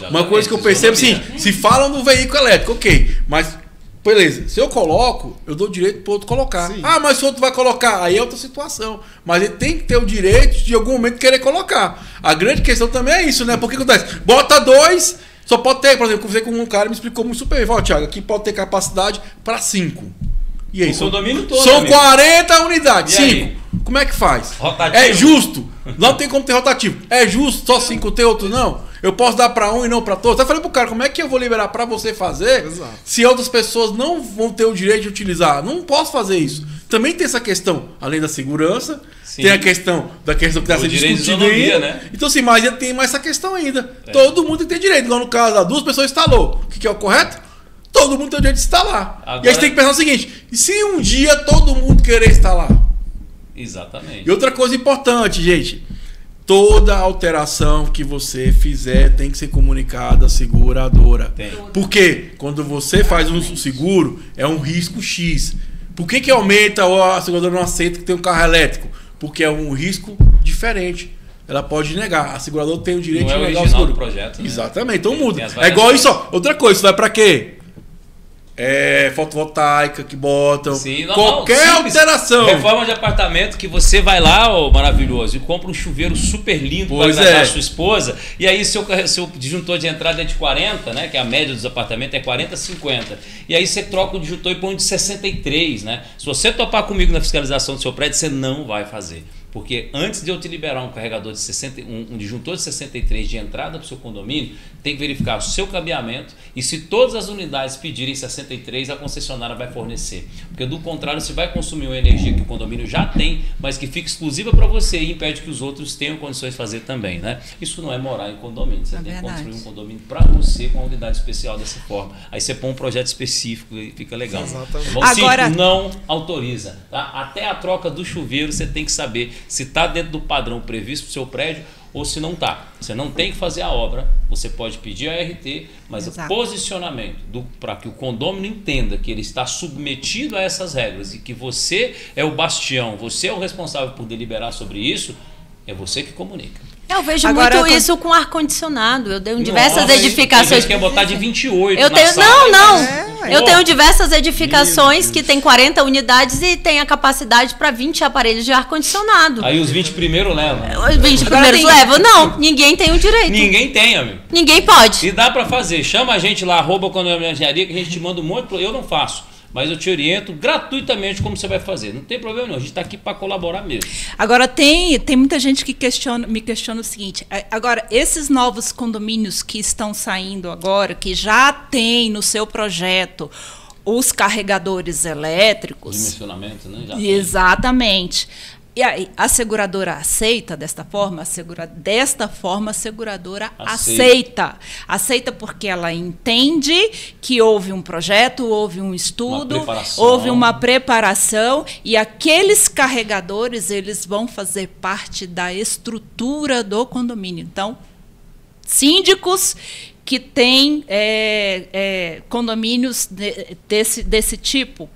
Uma coisa que eu percebo, sim, se falam no veículo elétrico, ok, mas beleza, se eu coloco, eu dou o direito para o outro colocar. Sim. Ah, mas se o outro vai colocar, aí é outra situação. Mas ele tem que ter o direito de, em algum momento, querer colocar. A grande questão também é isso, né? Porque acontece, bota 2, só pode ter, por exemplo, eu conversei com um cara, me explicou muito super bem. Falou, Thiago, aqui pode ter capacidade para 5. E aí, O condomínio todo, são amigo. 40 unidades, E aí? 5. Como é que faz? Rotativo? É justo. Não tem como ter rotativo. É justo só 5 ter, outro não? Eu posso dar para um e não para todos? Eu falei pro cara, como é que eu vou liberar para você fazer Exato. se outras pessoas não vão ter o direito de utilizar? Não posso fazer isso. Também tem essa questão, além da segurança, Sim. tem a questão que está O sendo direito de discutida isonomia, ainda. né? Então, assim, mas tem mais essa questão ainda. Todo mundo tem que ter direito. Igual no caso, lá, 2 pessoas instalou. O que é o correto? Todo mundo tem o direito de instalar. Agora- E a gente tem que pensar o seguinte: e se um dia todo mundo querer instalar? Exatamente. E outra coisa importante, gente. Toda alteração que você fizer tem que ser comunicada à seguradora. Tem. Porque quando você faz um seguro, é um risco X. Por que aumenta ou a seguradora não aceita que tem um carro elétrico? Porque é um risco diferente. Ela pode negar. A seguradora tem o direito Não é de negar o original seguro. do projeto, né? Exatamente. Então Tem muda. as É igual variações. isso, ó. Outra coisa, isso vai pra quê? Fotovoltaica que botam. Sim, não, Qualquer não, simples. alteração. Reforma de apartamento que você vai lá, ô maravilhoso, e compra um chuveiro super lindo para Pois agradar é. a sua esposa, e aí seu disjuntor de entrada é de 40, né? Que a média dos apartamentos é 40, 50. E aí você troca o disjuntor e põe um de 63, né? Se você topar comigo na fiscalização do seu prédio, você não vai fazer. Porque antes de eu te liberar um carregador de 60, um disjuntor de 63 de entrada para o seu condomínio, tem que verificar o seu cabeamento e se todas as unidades pedirem 63, a concessionária vai fornecer. Porque do contrário, você vai consumir uma energia que o condomínio já tem, mas que fica exclusiva para você e impede que os outros tenham condições de fazer também, né? Isso não é morar em condomínio. Você tem que verdade. construir um condomínio para você com uma unidade especial dessa forma. Aí você põe um projeto específico e fica legal. Exatamente. Bom, Agora- síndico não autoriza. Tá? Até a troca do chuveiro você tem que saber se está dentro do padrão previsto para o seu prédio ou se não está. Você não tem que fazer a obra, você pode pedir a RT, mas Exato. o posicionamento para que o condômino entenda que ele está submetido a essas regras e que você é o bastião, você é o responsável por deliberar sobre isso, é você que comunica. Eu vejo Agora, muito eu tô- isso com ar-condicionado. Eu tenho diversas Nossa, edificações. Tem gente que quer botar de 28 Eu na tenho, sala, não. mas- Eu Pô, tenho diversas edificações que tem 40 unidades e tem a capacidade para 20 aparelhos de ar-condicionado. Aí os 20 primeiro levam. Os 20 Agora primeiros tem- levam? Não, ninguém tem o direito. Ninguém tem, amigo. Ninguém pode. E dá pra fazer. Chama a gente lá, @economia-engenharia, que a gente te manda um monte. Eu não faço, mas eu te oriento gratuitamente como você vai fazer. Não tem problema não. A gente está aqui para colaborar mesmo. Agora, tem muita gente que me questiona o seguinte. Agora, esses novos condomínios que estão saindo agora, que já tem no seu projeto os carregadores elétricos. Dimensionamento, né? Já tem. Exatamente. E aí, a seguradora aceita desta forma? Desta forma, a seguradora aceita. Aceita porque ela entende que houve um projeto, houve um estudo, houve uma preparação, e aqueles carregadores, eles vão fazer parte da estrutura do condomínio. Então, síndicos que têm condomínios desse tipo,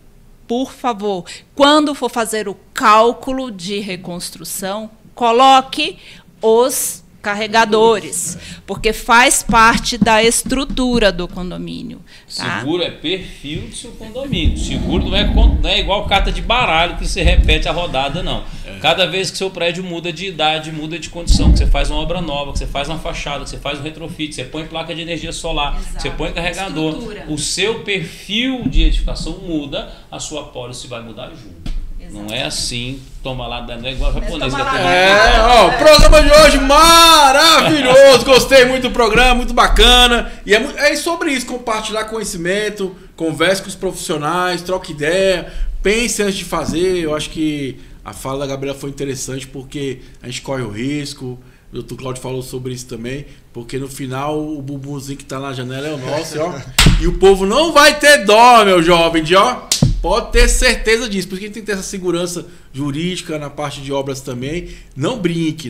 por favor, quando for fazer o cálculo de reconstrução, coloque os carregadores, porque faz parte da estrutura do condomínio. Tá? Seguro é perfil do seu condomínio. Seguro não é igual carta de baralho que você repete a rodada, não. Cada vez que seu prédio muda de idade, muda de condição, que você faz uma obra nova, que você faz uma fachada, que você faz um retrofit, que você põe placa de energia solar, que você põe carregador, o seu perfil de edificação muda, a sua pólice vai mudar junto. Não é assim, toma lá, não é igual japonês. O programa de hoje maravilhoso, gostei muito do programa, muito bacana. E é sobre isso, compartilhar conhecimento, converse com os profissionais, troque ideia, pense antes de fazer. Eu acho que a fala da Gabriela foi interessante porque a gente corre o risco. O Dr. Cláudio falou sobre isso também, porque no final o bumbumzinho que tá na janela é o nosso, ó. E o povo não vai ter dó, meu jovem, ó. Pode ter certeza disso, porque a gente tem que ter essa segurança jurídica na parte de obras também. Não brinque,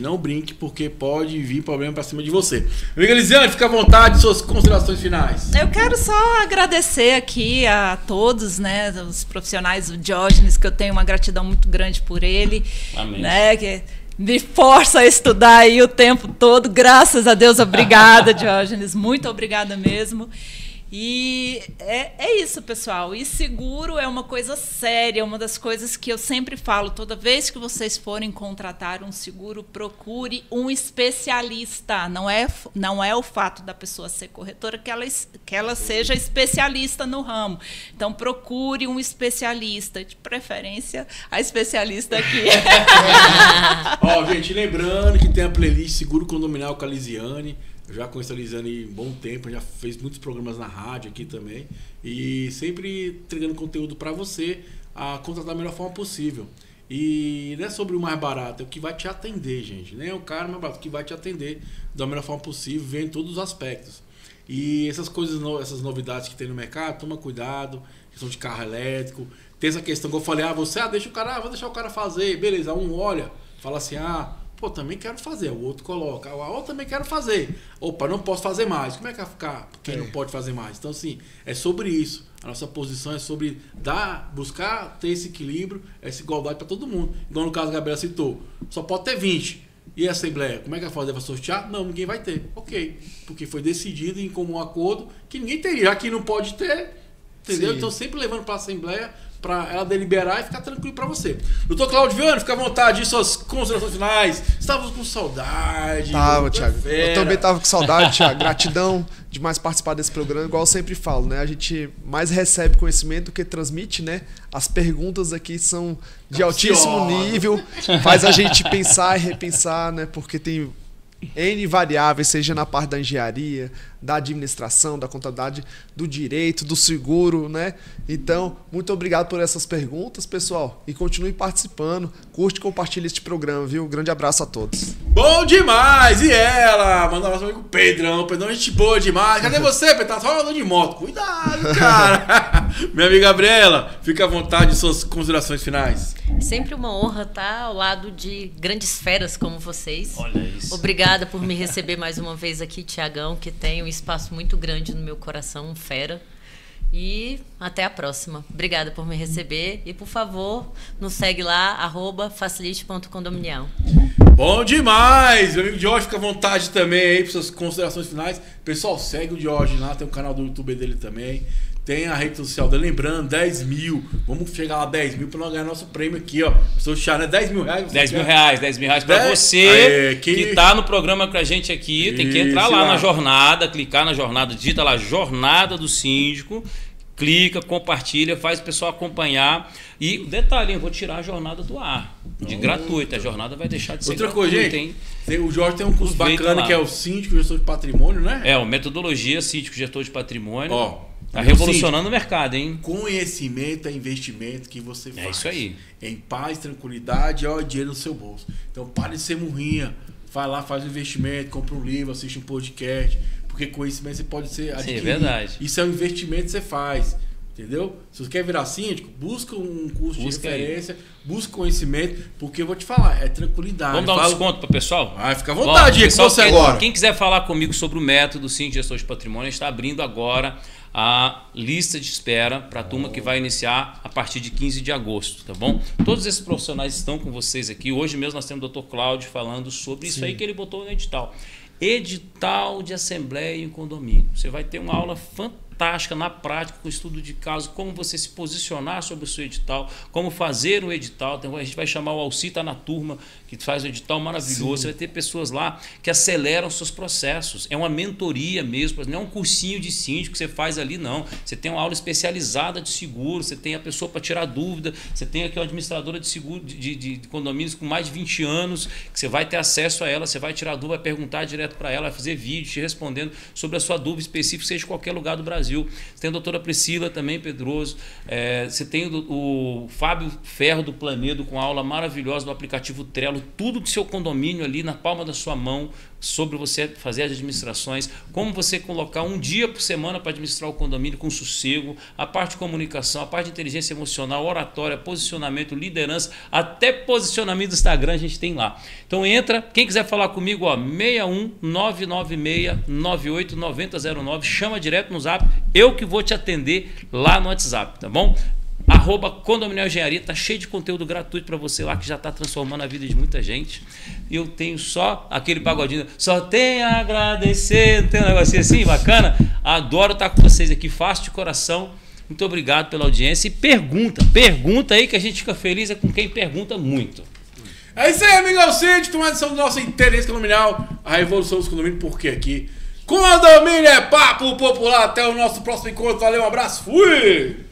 porque pode vir problema pra cima de você. Amiga Elisiane, fica à vontade, suas considerações finais. Eu quero só agradecer aqui a todos, né, os profissionais, o Diógenes, que eu tenho uma gratidão muito grande por ele. Amém. Né, que me força a estudar aí o tempo todo. Graças a Deus, obrigada, Diógenes. Muito obrigada mesmo. E é isso, pessoal. E seguro é uma coisa séria, uma das coisas que eu sempre falo. Toda vez que vocês forem contratar um seguro, procure um especialista. Não é o fato da pessoa ser corretora que ela seja especialista no ramo. Então, procure um especialista, de preferência a especialista aqui. Ó, gente, lembrando que tem a playlist Seguro Condominial com a Lisiane. Eu já conheço a Lisiane há um bom tempo, já fez muitos programas na rádio aqui também. E sempre entregando conteúdo para você a contratar da melhor forma possível. E não é sobre o mais barato, é o que vai te atender, gente. Nem é o cara mais barato, que vai te atender da melhor forma possível, vem em todos os aspectos. E essas coisas, essas novidades que tem no mercado, toma cuidado, questão de carro elétrico. Tem essa questão que eu falei, deixa o cara, vou deixar o cara fazer, beleza. Um olha, fala assim, pô, também quero fazer. O outro coloca, eu também quero fazer. Opa, não posso fazer mais. Como é que vai ficar quem não pode fazer mais? Então, assim, é sobre isso. A nossa posição é sobre buscar ter esse equilíbrio, essa igualdade para todo mundo. Igual no caso a Gabriela citou, só pode ter 20. E a Assembleia, como é que vai fazer? Vai sortear? Não, ninguém vai ter. Ok. Porque foi decidido em comum acordo que ninguém teria. Já que não pode ter, entendeu? Sim. Então, sempre levando para a Assembleia para ela deliberar e ficar tranquilo para você. Doutor Cláudio Viana, fica à vontade, suas considerações finais. Estávamos com saudade. Tava, Thiago. Eu também tava com saudade, Thiago. Gratidão demais participar desse programa. Igual eu sempre falo, né? A gente mais recebe conhecimento do que transmite, né? As perguntas aqui são de altíssimo nível. Faz a gente pensar e repensar, né? Porque tem N variáveis, seja na parte da engenharia, da administração, da contabilidade, do direito, do seguro, né? Então, muito obrigado por essas perguntas, pessoal. E continue participando. Curte e compartilhe este programa, viu? Um grande abraço a todos. Bom demais! E ela? Manda um abraço amigo Pedrão. Pedrão, gente boa demais. Cadê você, Pedro? Tá só andando de moto. Cuidado, cara! Minha amiga Gabriela, fica à vontade de suas considerações finais. Sempre uma honra estar ao lado de grandes feras como vocês. Olha isso. Obrigada por me receber mais uma vez aqui, Tiagão, que tem um espaço muito grande no meu coração, um fera. E até a próxima. Obrigada por me receber. E, por favor, nos segue lá, @facilite.condominial. Bom demais! Meu amigo Jorge, fica à vontade também aí para suas considerações finais. Pessoal, segue o Jorge lá, tem o canal do YouTube dele também. Tem a rede social dele, lembrando, 10 mil. Vamos chegar lá a 10 mil para nós ganhar nosso prêmio aqui, ó. Sortear, né? 10 mil reais. 10 mil reais para você que tá no programa com a gente aqui. Tem que entrar lá na jornada, clicar na jornada, digita lá Jornada do Síndico, clica, compartilha, faz o pessoal acompanhar. E o detalhe, eu vou tirar a jornada do ar, de gratuita. A jornada vai deixar de ser outra gratuita, coisa, gente. O Jorge tem um curso bacana que é o Síndico Gestor de Patrimônio, né? O Metodologia Síndico Gestor de Patrimônio. Ó, Tá revolucionando o mercado, hein? Conhecimento é investimento que você faz. É isso aí. Em paz, tranquilidade, ó, dinheiro no seu bolso. Então pare de ser murrinha. Vai lá, faz um investimento, compra um livro, assiste um podcast. Porque conhecimento você pode ser adquirido. Sim, é verdade. Isso é um investimento que você faz. Entendeu? Se você quer virar síndico, busca um curso de referência, busca conhecimento, porque eu vou te falar, é tranquilidade. Vamos dar um desconto para o pessoal? Vai, fica à vontade aí com você agora. Quem quiser falar comigo sobre o método Síndico Gestor de Patrimônio, está abrindo agora a lista de espera para a turma que vai iniciar a partir de 15 de agosto, tá bom? Todos esses profissionais estão com vocês aqui. Hoje mesmo nós temos o Dr. Cláudio falando sobre isso aí que ele botou no edital. Edital de assembleia em condomínio. Você vai ter uma aula fantástica na prática, com estudo de caso, como você se posicionar sobre o seu edital, como fazer o edital. Então, a gente vai chamar o Alci, tá na turma, que faz o edital maravilhoso. Sim. Você vai ter pessoas lá que aceleram seus processos. É uma mentoria mesmo, não é um cursinho de síndico que você faz ali, não. Você tem uma aula especializada de seguro, você tem a pessoa para tirar dúvida, você tem aqui uma administradora de seguro de condomínios com mais de 20 anos, que você vai ter acesso a ela, você vai tirar dúvida, vai perguntar direto para ela, vai fazer vídeo te respondendo sobre a sua dúvida específica, seja de qualquer lugar do Brasil. Você tem a doutora Priscila também, Pedroso. Você tem o Fábio Ferro do Planedo com aula maravilhosa do aplicativo Trello, tudo do seu condomínio ali na palma da sua mão, sobre você fazer as administrações, como você colocar um dia por semana para administrar o condomínio com sossego, a parte de comunicação, a parte de inteligência emocional, oratória, posicionamento, liderança, até posicionamento do Instagram a gente tem lá. Então entra, quem quiser falar comigo, ó, 61 996 98 9009, chama direto no Zap, eu que vou te atender lá no WhatsApp, tá bom? @Condominial Engenharia, tá cheio de conteúdo gratuito para você lá, que já está transformando a vida de muita gente. E eu tenho só aquele pagodinho, só tenho a agradecer, não tem um negocinho assim bacana? Adoro estar com vocês aqui, faço de coração. Muito obrigado pela audiência e pergunta aí, que a gente fica feliz com quem pergunta muito. É isso aí, amigão síndico, uma edição do nosso Interesse Condominial, a revolução dos condomínios, porque aqui condomínio é papo popular. Até o nosso próximo encontro, valeu, um abraço, fui!